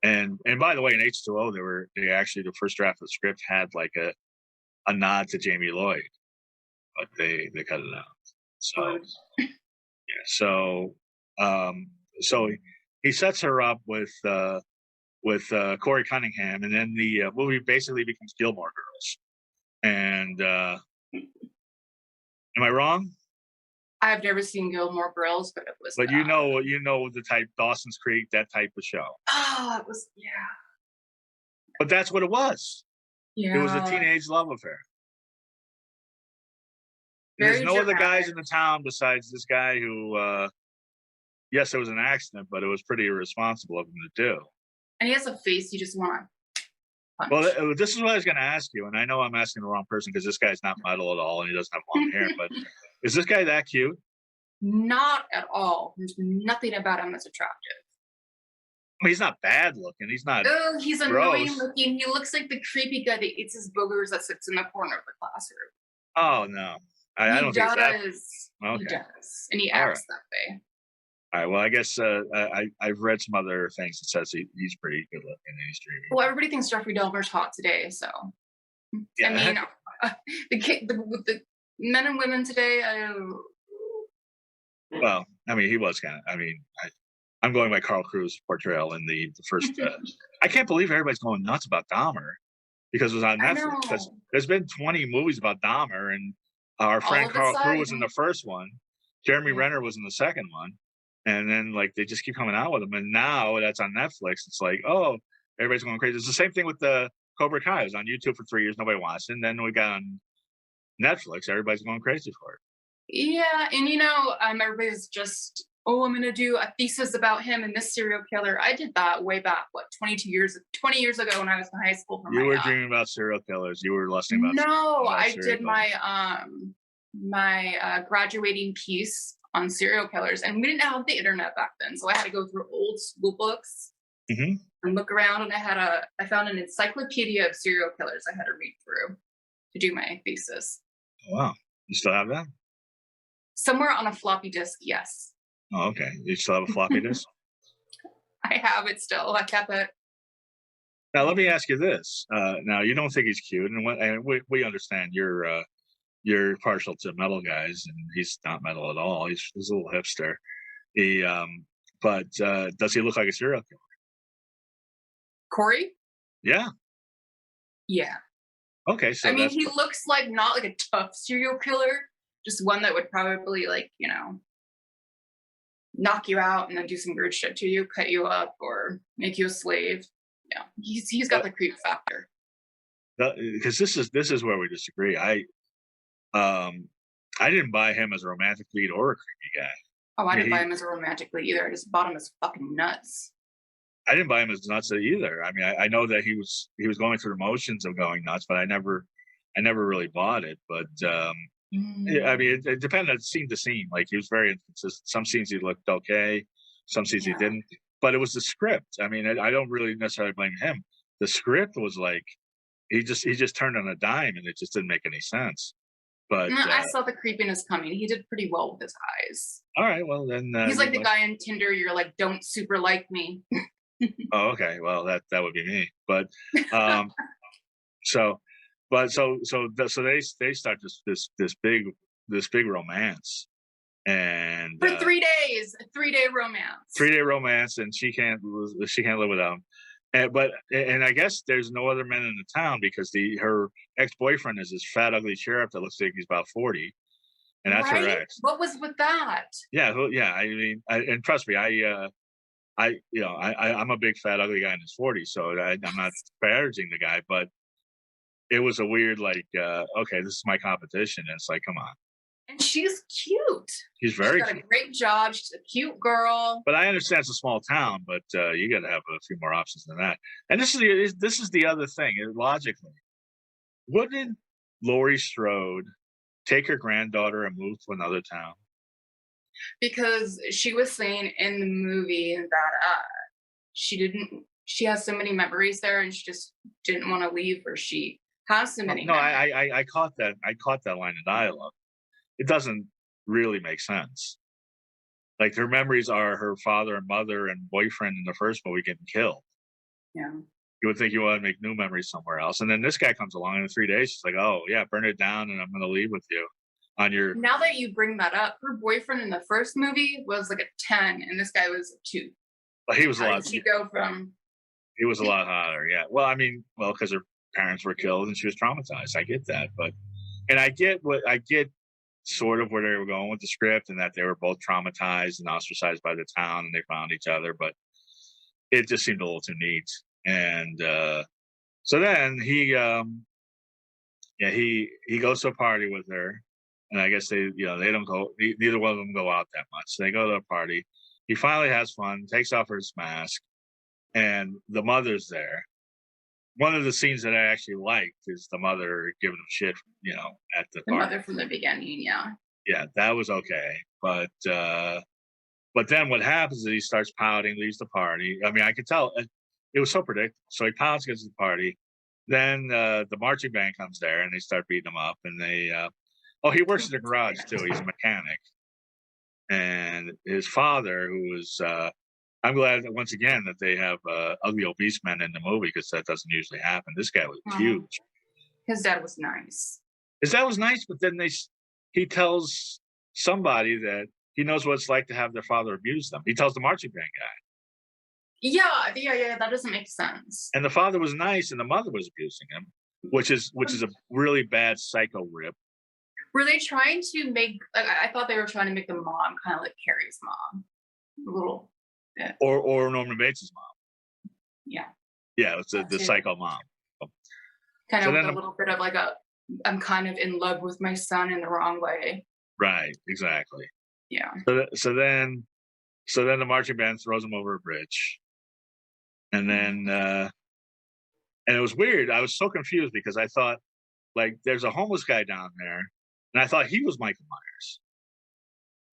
And by the way, in H2O, they actually, the first draft of the script had like a nod to Jamie Lloyd, but they cut it out. So yeah, so he sets her up with Corey Cunningham, and then the movie basically becomes Gilmore Girls. And am I wrong? I've never seen Gilmore Girls, but it was. But you know the type, Dawson's Creek, that type of show. Oh, it was, yeah. But that's what it was. Yeah. It was a teenage love affair. There's no other guys in the town besides this guy who, yes, it was an accident, but it was pretty irresponsible of him to do. And he has a face you just want. Well, this is what I was going to ask you, and I know I'm asking the wrong person because this guy's not metal at all, and he doesn't have long hair. But is this guy that cute? Not at all. There's nothing about him that's attractive. I mean, he's not bad looking. He's not. Oh, he's annoying looking. He looks like the creepy guy that eats his boogers that sits in the corner of the classroom. Oh no, I don't think that. Okay. He does, and he acts that way. All right. Well, I guess I've read some other things that says he's pretty good looking and he's dreamy. Well, everybody thinks Jeffrey Dahmer's hot today, so yeah. I mean, the men and women today. Well, I mean, he was kind of. I mean, I'm going by Carl Cruz's portrayal in the first. I can't believe everybody's going nuts about Dahmer because it was on Netflix. Because there's been 20 movies about Dahmer, and our friend Carl Cruz was in the first one. Jeremy Renner was in the second one. And then, like, they just keep coming out with them. And now that's on Netflix. It's like, oh, everybody's going crazy. It's the same thing with the Cobra Kai. It was on YouTube for 3 years. Nobody watched it. And then we got on Netflix. Everybody's going crazy for it. Yeah. And, everybody's just, I'm going to do a thesis about him and this serial killer. I did that way back, 20 years ago when I was in high school. You were dreaming about serial killers. You were listening about No, I did my graduating piece on serial killers, and we didn't have the internet back then, so I had to go through old school books and look around, and I found an encyclopedia of serial killers I had to read through to do my thesis. Oh, wow. You still have that? Somewhere on a floppy disk, yes. Oh, okay. You still have a floppy disk? I have it still. I kept it. Now, let me ask you this. Now, you don't think he's cute, and we understand you're partial to metal guys, and he's not metal at all. He's a little hipster. He, but does he look like a serial killer? Corey? Yeah. Yeah. Okay, so I mean, he looks like not like a tough serial killer, just one that would probably like, knock you out and then do some weird shit to you, cut you up, or make you a slave. Yeah, he's got the creep factor. Because this is where we disagree. I didn't buy him as a romantic lead or a creepy guy. Oh, I didn't buy him as a romantic lead either. I just bought him as fucking nuts. I didn't buy him as nuts either. I mean, I know that he was going through the motions of going nuts, but I never really bought it. But yeah, I mean, it depended scene to scene. Like, he was very inconsistent. Some scenes he looked okay, some scenes he didn't. But it was the script. I mean, I don't really necessarily blame him. The script was like he just turned on a dime, and it just didn't make any sense. But I saw the creepiness coming. He did pretty well with his eyes. All right, well then he's like the guy on Tinder. You're like, don't super like me. Oh, okay. Well, that would be me. But so they start this big romance, and for 3 days, a 3-day romance. 3-day romance, and she can't live without him. And I guess there's no other men in the town because her ex-boyfriend is this fat, ugly sheriff that looks like he's about 40, and that's her ex. What was with that? Yeah, I mean, and trust me, I'm a big fat ugly guy in his 40s, so I'm not disparaging the guy, but it was a weird okay, this is my competition, and it's like, come on. And she's cute. She's got a great job. She's a cute girl. But I understand it's a small town, but you got to have a few more options than that. And this is the other thing. Logically, wouldn't Laurie Strode take her granddaughter and move to another town? Because she was saying in the movie that she has so many memories there, and she just didn't want to leave, or she has so many. No, I caught that. I caught that line of dialogue. It doesn't really make sense. Like, her memories are her father and mother and boyfriend in the first movie getting killed. Yeah. You would think you want to make new memories somewhere else. And then this guy comes along in 3 days. She's like, oh, yeah, burn it down, and I'm going to leave with you. Now that you bring that up, her boyfriend in the first movie was like a 10, and this guy was a 2. Well, he was a lot. How did she go from? He was a lot hotter, yeah. Well, I mean, because her parents were killed and she was traumatized. I get that, and I get sort of where they were going with the script, and that they were both traumatized and ostracized by the town, and they found each other, but it just seemed a little too neat. And so then he goes to a party with her, and I guess they don't go, neither one of them go out that much. So they go to a party. He finally has fun, takes off his mask, and the mother's there. One of the scenes that I actually liked is the mother giving him shit, at the party. Mother from the beginning, yeah. Yeah, that was okay. But then what happens is he starts pouting, leaves the party. I mean, I could tell it was so predictable. So he pouts, gets to the party. Then the marching band comes there, and they start beating him up. And they, he works in the garage too. He's a mechanic. And his father, who is, I'm glad that once again that they have ugly obese men in the movie, because that doesn't usually happen. This guy was huge. His dad was nice. His dad was nice, but then he tells somebody that he knows what it's like to have their father abuse them. He tells the marching band guy. Yeah, that doesn't make sense. And the father was nice, and the mother was abusing him, which is a really bad psycho rip. Were they trying to make? I thought they were trying to make the mom kind of like Carrie's mom, a little. Yeah. Or Norman Bates' mom. Yeah. Yeah, it's the psycho mom. Kind of with a little bit of like I'm kind of in love with my son in the wrong way. Right, exactly. Yeah. So then the marching band throws him over a bridge. And then and it was weird. I was so confused because I thought, like, there's a homeless guy down there, and I thought he was Michael Myers.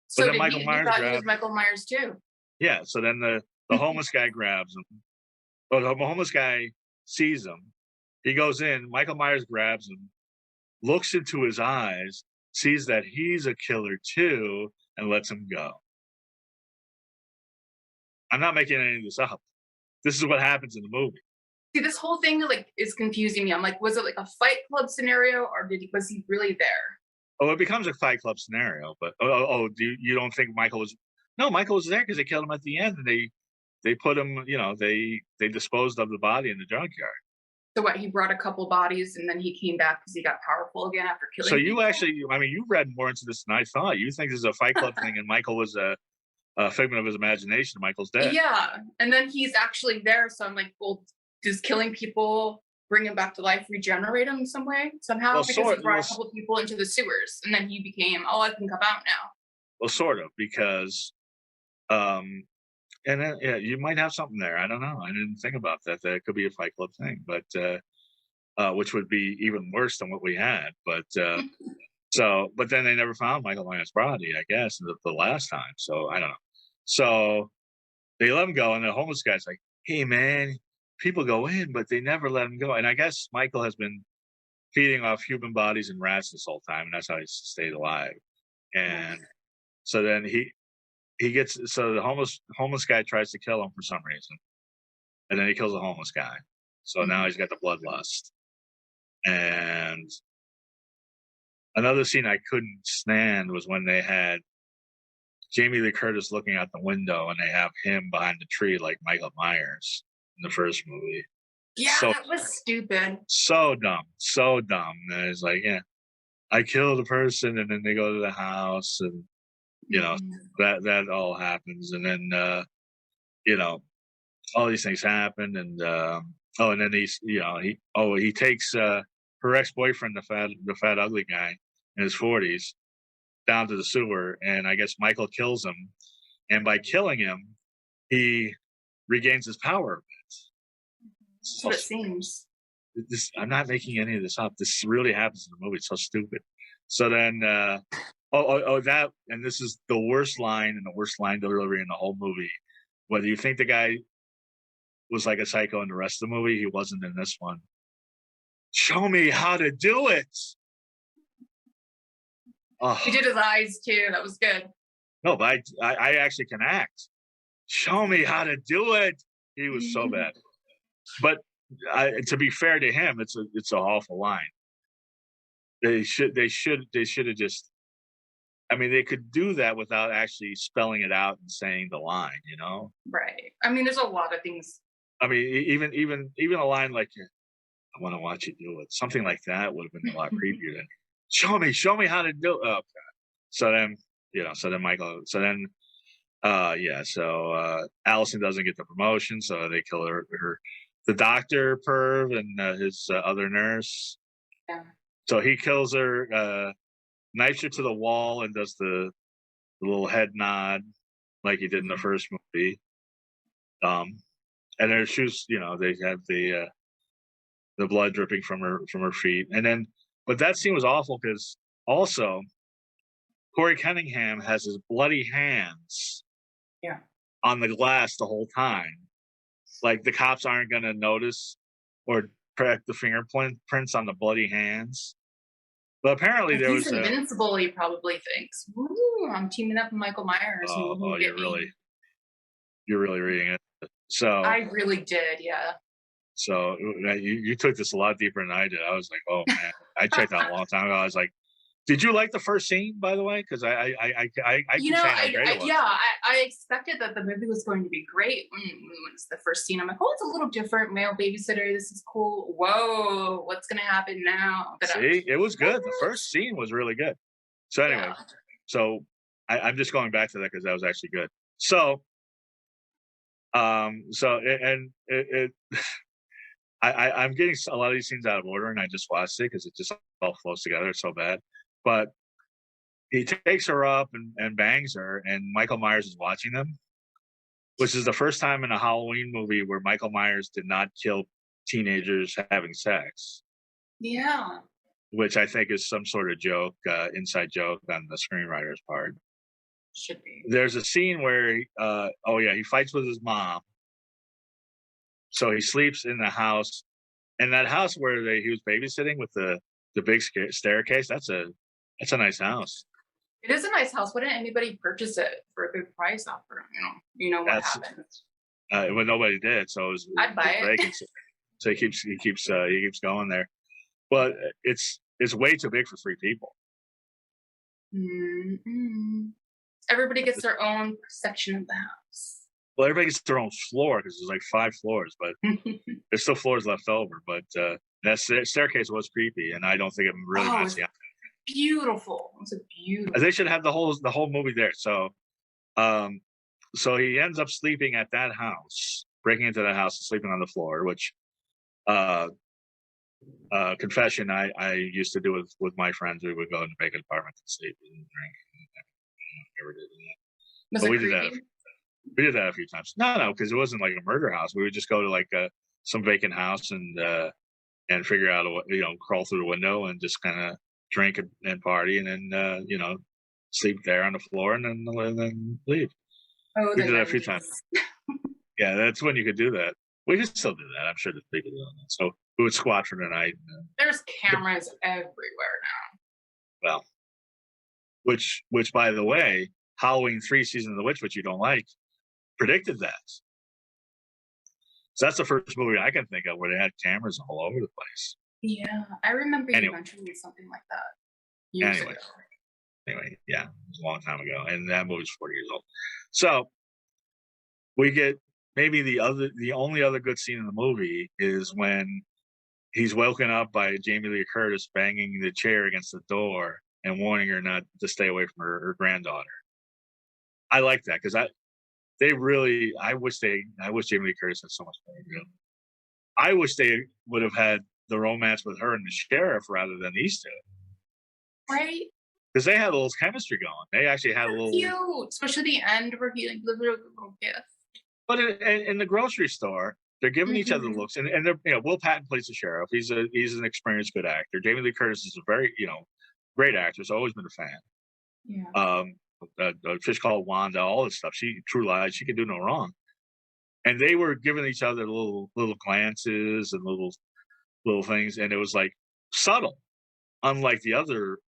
So then Michael Myers thought he was Michael Myers too. Yeah, so then the homeless guy grabs him. Well, the homeless guy sees him. He goes in. Michael Myers grabs him, looks into his eyes, sees that he's a killer too, and lets him go. I'm not making any of this up. This is what happens in the movie. See, this whole thing like is confusing me. I'm like, was it like a Fight Club scenario, or was he really there? Oh, it becomes a Fight Club scenario, but you don't think Michael was? No, Michael was there because they killed him at the end, and they put him. They disposed of the body in the junkyard. So what? He brought a couple bodies, and then he came back because he got powerful again after killing. So you actually, you read more into this than I thought. You think this is a Fight Club thing, and Michael was a figment of his imagination. Michael's dead. Yeah, and then he's actually there. So I'm like, well, does killing people bring him back to life, regenerate him in some way, somehow? Well, because he brought a couple of people into the sewers, and then he became, I can come out now. Well, sort of, because, and then, yeah, you might have something there. I don't know. I didn't think about that. That could be a Fight Club thing, but which would be even worse than what we had. But but then they never found Michael Myers' body, I guess, the last time. So I don't know. So they let him go, and the homeless guy's like, "Hey, man, people go in, but they never let him go." And I guess Michael has been feeding off human bodies and rats this whole time, and that's how he stayed alive. And so then the homeless guy tries to kill him for some reason, and then he kills the homeless guy. So now he's got the bloodlust. And another scene I couldn't stand was when they had Jamie Lee Curtis looking out the window, and they have him behind the tree like Michael Myers in the first movie. Yeah, that was stupid. So dumb. And it's like, yeah, I killed a person, and then they go to the house, and that all happens, and then all these things happen, and and then he takes her ex-boyfriend, the fat ugly guy in his 40s, down to the sewer, and I guess Michael kills him, and by killing him, he regains his power a bit. That's what it seems. I'm not making any of this up. This really happens in the movie. It's so stupid. So then, that, and this is the worst line and the worst line delivery in the whole movie. Whether you think the guy was like a psycho in the rest of the movie, he wasn't in this one. Show me how to do it. He did his eyes too. That was good. No, but I actually can act. Show me how to do it. He was so bad. But to be fair to him, it's an awful line. They should have just. I mean, they could do that without actually spelling it out and saying the line. Right. I mean, there's a lot of things. I mean, even a line like, "I want to watch you do it," something like that would have been a lot creepier than show me how to do it. Oh God. So then, Michael. So then, So Allison doesn't get the promotion, so they kill her the doctor perv and his other nurse. Yeah. So he kills her, knifes her to the wall, and does the little head nod like he did in the first movie. And her shoes, they have the blood dripping from her feet, and then. But that scene was awful because also Corey Cunningham has his bloody hands on the glass the whole time. Like the cops aren't going to notice or correct the fingerprints on the bloody hands. But apparently there was he's invincible. He probably thinks, "Ooh, I'm teaming up with Michael Myers." You're really reading it. So I really did, yeah. So you took this a lot deeper than I did. I was like, oh man, I checked out a long time ago. I was like, did you like the first scene, by the way? Because I expected that the movie was going to be great when it's the first scene. I'm like, oh, it's a little different. Male babysitter. This is cool. Whoa, what's going to happen now? But it was good. The first scene was really good. So anyway, I'm just going back to that because that was actually good. So, I'm getting a lot of these scenes out of order, and I just watched it because it just all flows together. It's so bad. But he takes her up and bangs her, and Michael Myers is watching them, which is the first time in a Halloween movie where Michael Myers did not kill teenagers having sex. Yeah. Which I think is some sort of joke, inside joke on the screenwriter's part. Should be. There's a scene where, he fights with his mom. So he sleeps in the house, and that house where he was babysitting with the big staircase. That's a nice house. It is a nice house. Why didn't anybody purchase it for a good price off? You know what happened. Well, nobody did, so it was. I'd buy it. So he keeps going there, but it's way too big for 3 people. Mm-hmm. Everybody gets their own section of the house. Well, everybody gets their own floor because there's like 5 floors, but there's still floors left over. But that staircase was creepy, and I don't think it really matched the outside. Beautiful. It was a beautiful. They should have the whole movie there. So, so he ends up sleeping at that house, breaking into that house and sleeping on the floor, which, confession, I used to do with my friends. We would go in the vacant apartment and sleep and drink. Never did that. Was but it we creepy? did that. We did that a few times. No, because it wasn't like a murder house. We would just go to like some vacant house and figure out crawl through the window and just kind of drink and party, and then sleep there on the floor, and then leave. Oh, we did that a few times. Yeah, that's when you could do that. We could still do that. I'm sure there's people doing that. So we would squat for the night. There's cameras everywhere now. Well, which by the way, Halloween 3: Season of the Witch, which you don't like, predicted that. So that's the first movie I can think of where they had cameras all over the place. Yeah, I remember you mentioning something like that years ago. Anyway, yeah, it was a long time ago, and that movie's 40 years old. So we get maybe the only other good scene in the movie is when he's woken up by Jamie Lee Curtis banging the chair against the door and warning her not to stay away from her granddaughter. I like that because I wish Jamie Lee Curtis had so much more to do. I wish they would have had the romance with her and the sheriff rather than these two. Right? Because they had a little chemistry going. They actually had a little cute, especially the end where he like delivered a little gift. But in the grocery store, they're giving each other looks, and they're Will Patton plays the sheriff. He's an experienced, good actor. Jamie Lee Curtis is a very great actress. Always been a fan. Yeah. A Fish Called Wanda, all this stuff. True Lies. She can do no wrong. And they were giving each other little glances and little things, and it was like subtle, unlike the other.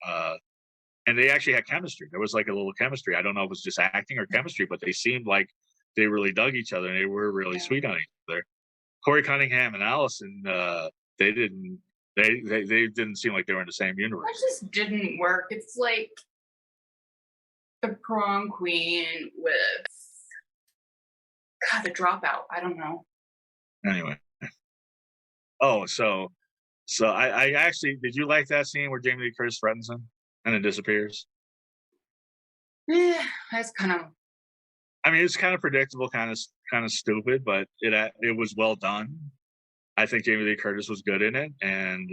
And they actually had chemistry. There was like a little chemistry. I don't know if it was just acting or chemistry, but they seemed like they really dug each other, and they were really sweet on each other. Corey Cunningham and Allison, they didn't seem like they were in the same universe. That just didn't work. It's like the prom queen with the dropout. I don't know. Anyway. Oh, so I actually, did you like that scene where Jamie Lee Curtis threatens him and then disappears? Yeah, that's kind of. I mean, it's kind of predictable, kind of stupid, but it was well done. I think Jamie Lee Curtis was good in it, and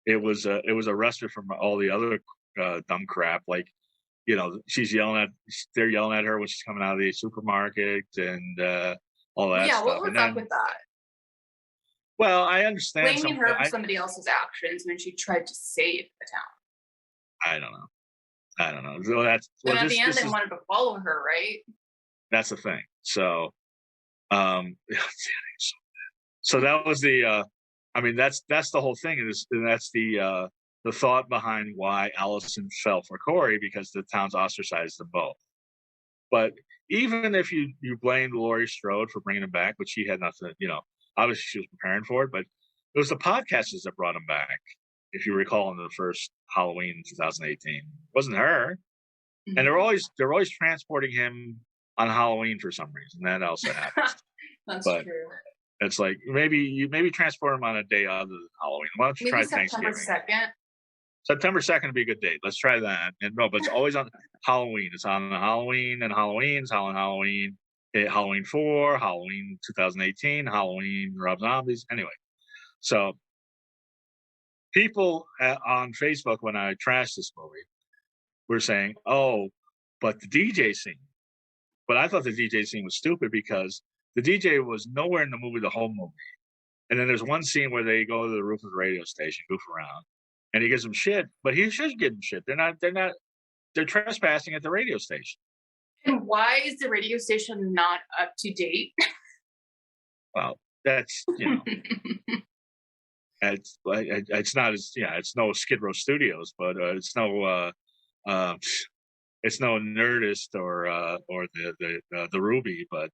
it was a respite from all the other dumb crap. Like, they're yelling at her when she's coming out of the supermarket and all that stuff. What was up with that? Well, I understand. Blaming her for somebody else's actions when she tried to save the town. I don't know. So that's at the end they wanted to follow her, right? That's the thing. So, so that was the. I mean, that's the whole thing. And that's the thought behind why Allison fell for Corey, because the town's ostracized them both. But even if you blamed Laurie Strode for bringing him back, which she had nothing, obviously she was preparing for it, but it was the podcasters that brought him back. If you recall, in the first Halloween in 2018, it wasn't her. Mm-hmm. And they're always transporting him on Halloween for some reason. That also happens. That's true. It's like maybe transport him on a day other than Halloween. Why don't you try Thanksgiving? September 2nd. September 2nd would be a good date. Let's try that. And no, but it's always on Halloween. It's on Halloween and Halloween's Halloween, Halloween 4, Halloween 2018, Halloween Rob Zombies. Anyway, so people on Facebook, when I trashed this movie, were saying, "Oh, but the DJ scene." But I thought the DJ scene was stupid because the DJ was nowhere in the movie the whole movie. And then there's one scene where they go to the roof of the radio station, goof around, and he gives them shit. But he should give them shit. They're trespassing at the radio station. And why is the radio station not up to date? Well, that's it's not as it's no Skid Row Studios, but it's no Nerdist or the Ruby, but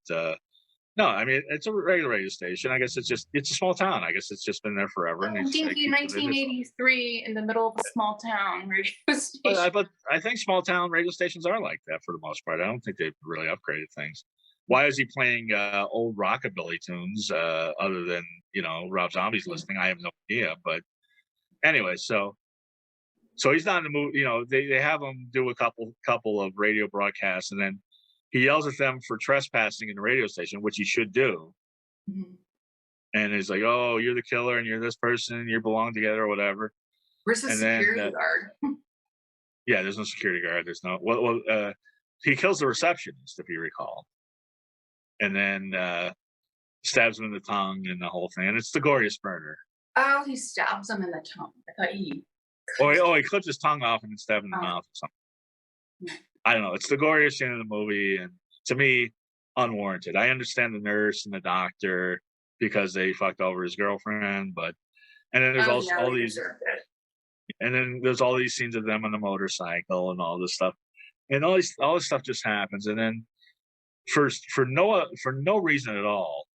No, I mean, it's a regular radio station. I guess it's a small town. I guess it's just been there forever, and Oh, dinky 1983 in the middle of a small town radio station. But I think small town radio stations are like that for the most part. I don't think they've really upgraded things. Why is he playing old rockabilly tunes other than Rob Zombie's listening? I have no idea. But anyway, so he's not in the movie. They have him do a couple of radio broadcasts, and then he yells at them for trespassing in the radio station, which he should do. Mm-hmm. And he's like, "Oh, you're the killer, and you're this person. You belong together, or whatever." Where's the security guard? Yeah, there's no security guard. There's no. He kills the receptionist, if you recall, and then stabs him in the tongue and the whole thing. And it's the goriest murder. Oh, he stabs him in the tongue. I thought he. He clips his tongue off and then stabs him in the mouth or something. Yeah. I don't know. It's the goriest scene in the movie, and to me, unwarranted. I understand the nurse and the doctor because they fucked over his girlfriend, and then there's all these, and then there's all these scenes of them on the motorcycle and all this stuff, and all this stuff just happens, and then for no reason at all,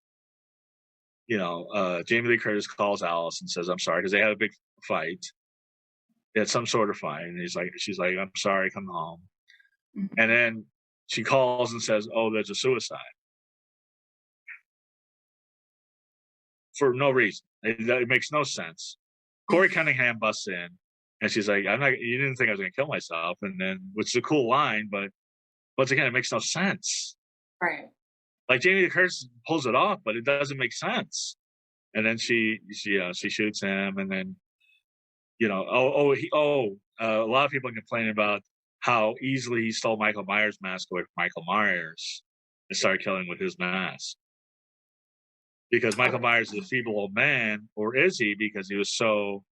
Jamie Lee Curtis calls Alice and says, "I'm sorry," because they had a big fight. They had some sort of fight, and she's like, "I'm sorry, come home." Mm-hmm. And then she calls and says, "Oh, there's a suicide." For no reason. It makes no sense. Corey Cunningham busts in, and she's like, "You didn't think I was going to kill myself," and then, which is a cool line, but once again, it makes no sense. Right. Like Jamie Lee Curtis pulls it off, but it doesn't make sense. And then she shoots him, and then a lot of people are complaining about how easily he stole Michael Myers' mask away from Michael Myers and started killing with his mask. Because Michael Myers is a feeble old man, or is he? Because he was so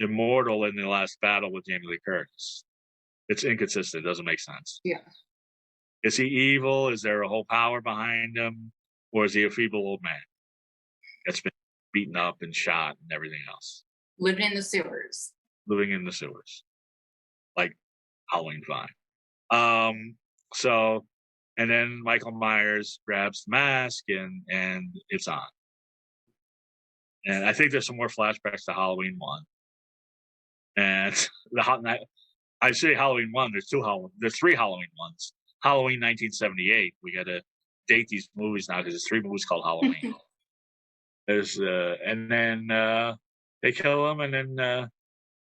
immortal in the last battle with Jamie Lee Curtis. It's inconsistent. It doesn't make sense. Yeah. Is he evil? Is there a whole power behind him? Or is he a feeble old man that's been beaten up and shot and everything else? Living in the sewers. Like Halloween 5. And then Michael Myers grabs the mask and it's on. And I think there's some more flashbacks to Halloween 1. And I say Halloween 1, there's three Halloween ones. Halloween 1978. We got to date these movies now because there's 3 movies called Halloween. There's and then they kill him, and then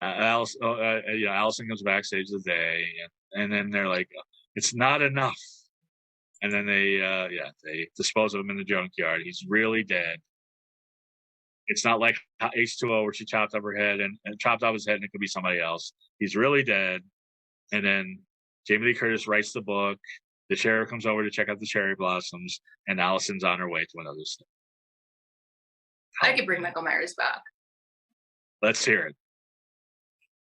Allison comes backstage the day, and then they're like, "It's not enough." And then they dispose of him in the junkyard. He's really dead. It's not like H2O where she chopped off her head and chopped off his head and it could be somebody else. He's really dead. And then Jamie Lee Curtis writes the book. The sheriff comes over to check out the cherry blossoms, and Allison's on her way to another state. I could bring Michael Myers back. Let's hear it.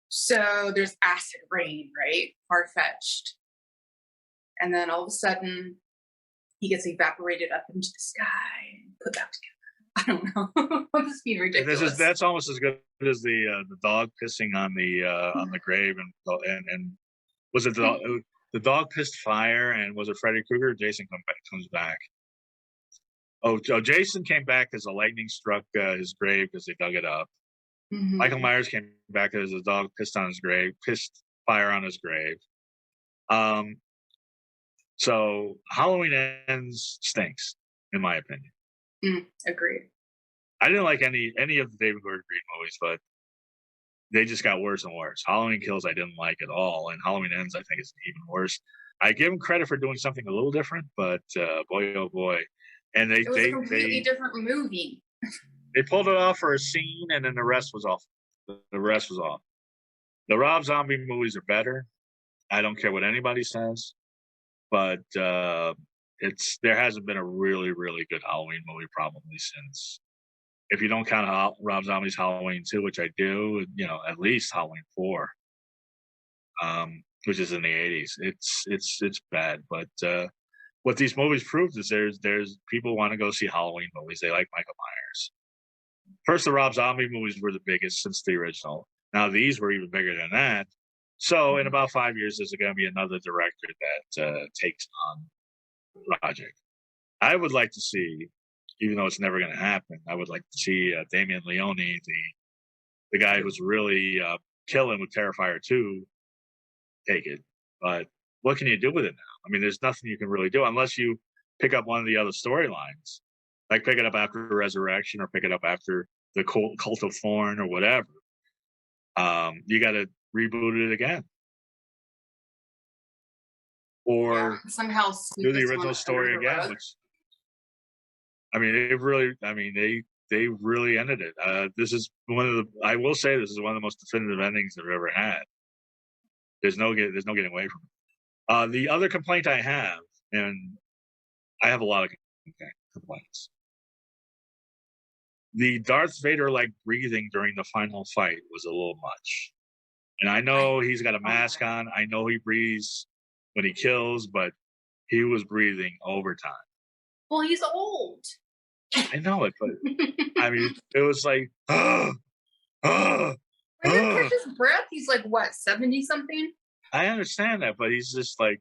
So there's acid rain, right? Far-fetched. And then all of a sudden, he gets evaporated up into the sky and put back together. I don't know. I'm just being ridiculous. That's almost as good as the dog pissing on the grave, and was it the dog pissed fire, and was it Freddy Krueger or Jason comes back? Oh, Jason came back as the lightning struck his grave because they dug it up. Mm-hmm. Michael Myers came back as a dog pissed fire on his grave. So Halloween Ends stinks, in my opinion. Agreed. I didn't like any of the David Gordon Green movies, but they just got worse and worse. Halloween Kills I didn't like at all, and Halloween Ends I think is even worse. I give them credit for doing something a little different, but boy oh boy, and it was a completely different movie. They pulled it off for a scene, and then the rest was off. The rest was off. The Rob Zombie movies are better. I don't care what anybody says, but there hasn't been a really, really good Halloween movie probably since, if you don't count Rob Zombie's Halloween 2, which I do, at least Halloween 4, which is in the 80s. It's bad, but what these movies prove is there's people want to go see Halloween movies. They like Michael Myers. First, the Rob Zombie movies were the biggest since the original. Now these were even bigger than that. So in about 5 years, there's going to be another director that takes on the project. I would like to see, even though it's never going to happen, I would like to see Damien Leone, the guy who's really killing with Terrifier 2, take it. But what can you do with it now? I mean, there's nothing you can really do unless you pick up one of the other storylines, like pick it up after Resurrection or pick it up after the Cult of Thorn or whatever. You got to reboot it again, or somehow do the original story again. Which, I mean, they really ended it. This is I will say, this is one of the most definitive endings they've ever had. There's no getting away from it. The other complaint I have, and I have a lot of complaints. The Darth Vader-like breathing during the final fight was a little much. And I know he's got a mask on. I know he breathes when he kills, but he was breathing overtime. Well, he's old. I know it, but I mean, it was like, When you catch his breath, he's like, what, 70 something? I understand that, but he's just like,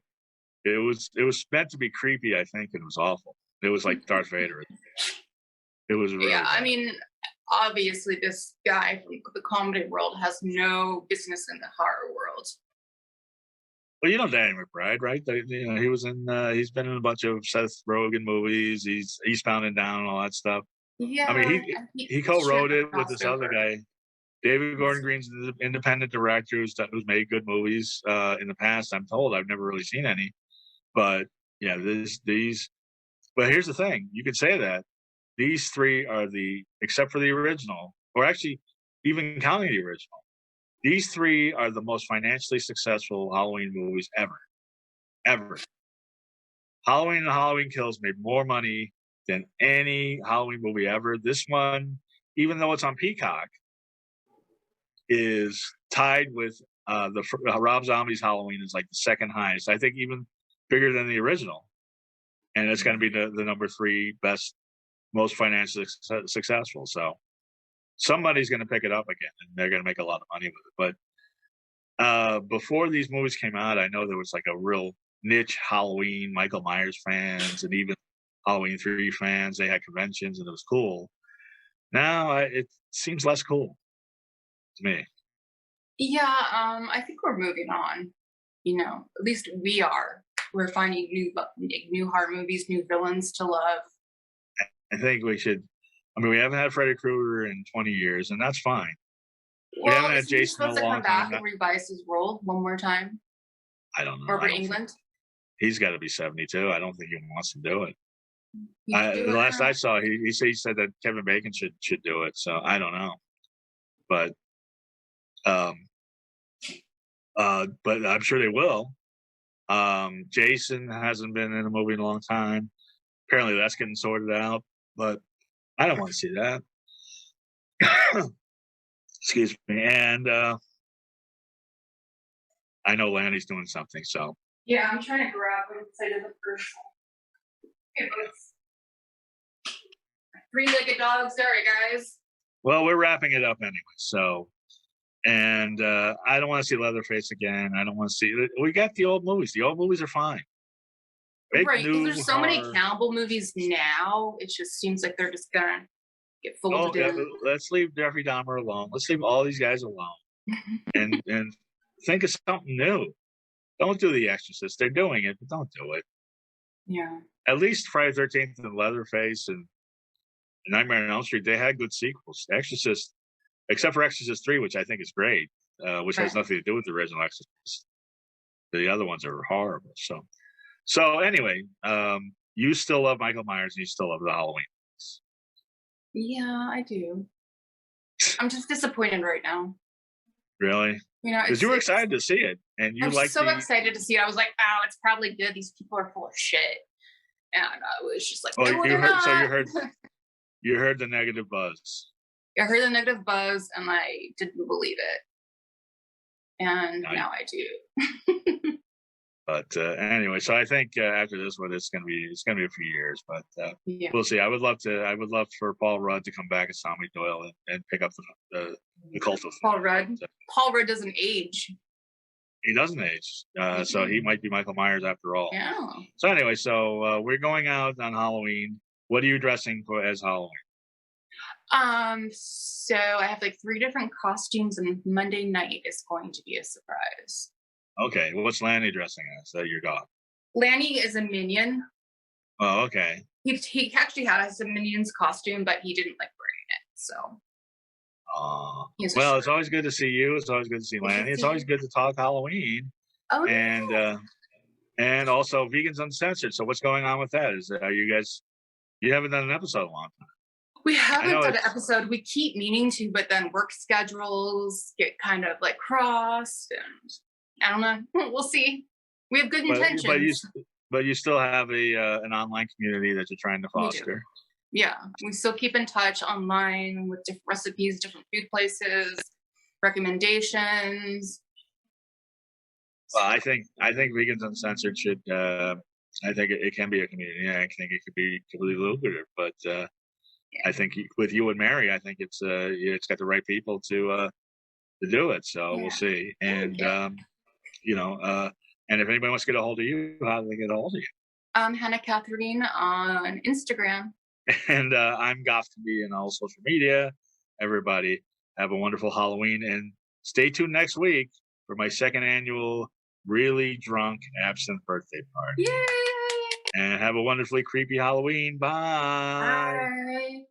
it was meant to be creepy, I think, and it was awful. It was like Darth Vader. It was really bad. I mean, obviously this guy from the comedy world has no business in the horror world. Well, you know Danny McBride, right? He was in. He's been in a bunch of Seth Rogen movies. He's Eastbound and Down and all that stuff. Yeah, I mean, he co-wrote it with this other guy, David Gordon Green's an independent director who's made good movies in the past. I'm told. I've never really seen any, but yeah, these. But here's the thing: you could say that these three are except for the original, or actually, even counting the original. These three are the most financially successful Halloween movies ever. Halloween and Halloween Kills made more money than any Halloween movie ever. This one, even though it's on Peacock, is tied with Rob Zombie's Halloween is like the second highest. I think even bigger than the original. And it's going to be the number 3 best, most financially successful. So somebody's going to pick it up again, and they're going to make a lot of money with it. But before these movies came out, I know there was like a real niche Halloween Michael Myers fans, and even Halloween 3 fans. They had conventions, and it was cool. Now it seems less cool to me. Yeah, I think we're moving on. At least we are. We're finding new horror movies, new villains to love. I think we should. I mean, we haven't had Freddy Krueger in 20 years, and that's fine. We haven't had Jason in a long time. Supposed to come back and revise his role one more time? I don't know. Over England? He's got to be 72. I don't think he wants to do it. The last I saw, he said that Kevin Bacon should do it. So I don't know, but I'm sure they will. Jason hasn't been in a movie in a long time. Apparently, that's getting sorted out, but I don't want to see that. Excuse me. And I know Lanny's doing something, so. Yeah, I'm trying to grab him inside of the first one. 3-legged dog. Sorry, guys. Well, we're wrapping it up anyway, so. And I don't want to see Leatherface again. I don't want to see. We got the old movies. The old movies are fine. Right, because there's so many cannibal movies now. It just seems like they're just gonna get folded in. Yeah, let's leave Jeffrey Dahmer alone. Let's leave all these guys alone, and think of something new. Don't do The Exorcist. They're doing it, but don't do it. Yeah. At least Friday the 13th and Leatherface and Nightmare on Elm Street, they had good sequels. Exorcist, except for Exorcist 3, which I think is great, which has nothing to do with the original Exorcist. The other ones are horrible. So anyway, you still love Michael Myers and you still love the Halloween. Yeah, I do. I'm just disappointed right now. Really? Because you were excited to see it, and you like. So excited to see it. I was like, "Oh, it's probably good. These people are full of shit," and I was just like, "No, they're not." So you heard the negative buzz. I heard the negative buzz, and I didn't believe it, and now I do. But anyway, so I think after this one, it's gonna be a few years, but we'll see. I would love for Paul Rudd to come back as Tommy Doyle and pick up the cult of Paul Rudd. Paul Rudd doesn't age. He doesn't age. So he might be Michael Myers after all. Yeah. So anyway, we're going out on Halloween. What are you dressing for as Halloween? So I have like 3 different costumes, and Monday night is going to be a surprise. Okay. Well, what's Lanny dressing as? Your dog. Lanny is a minion. Oh, okay. He actually has a Minions costume, but he didn't like wearing it. So. Well, it's always good to see you. It's always good to see Lanny. It's always good to talk Halloween. Oh, and and also Vegans Uncensored. So what's going on with that? Are you guys? You haven't done an episode in a long time. We haven't done an episode. We keep meaning to, but then work schedules get kind of like crossed, and I don't know. We'll see. We have good intentions. But you still have an online community that you're trying to foster. Yeah, we still keep in touch online with different recipes, different food places, recommendations. Well, I think Vegans Uncensored should. I think it can be a community. I think it could be completely lucrative. But I think with you and Mary, I think it's got the right people to do it. So we'll see. And and if anybody wants to get a hold of you, how do they get a hold of you? Hannah Catherine on Instagram. And I'm Goff to be in all social media. Everybody have a wonderful Halloween, and stay tuned next week for my 2nd annual really drunk absinthe birthday party. Yay! And have a wonderfully creepy Halloween. Bye. Bye.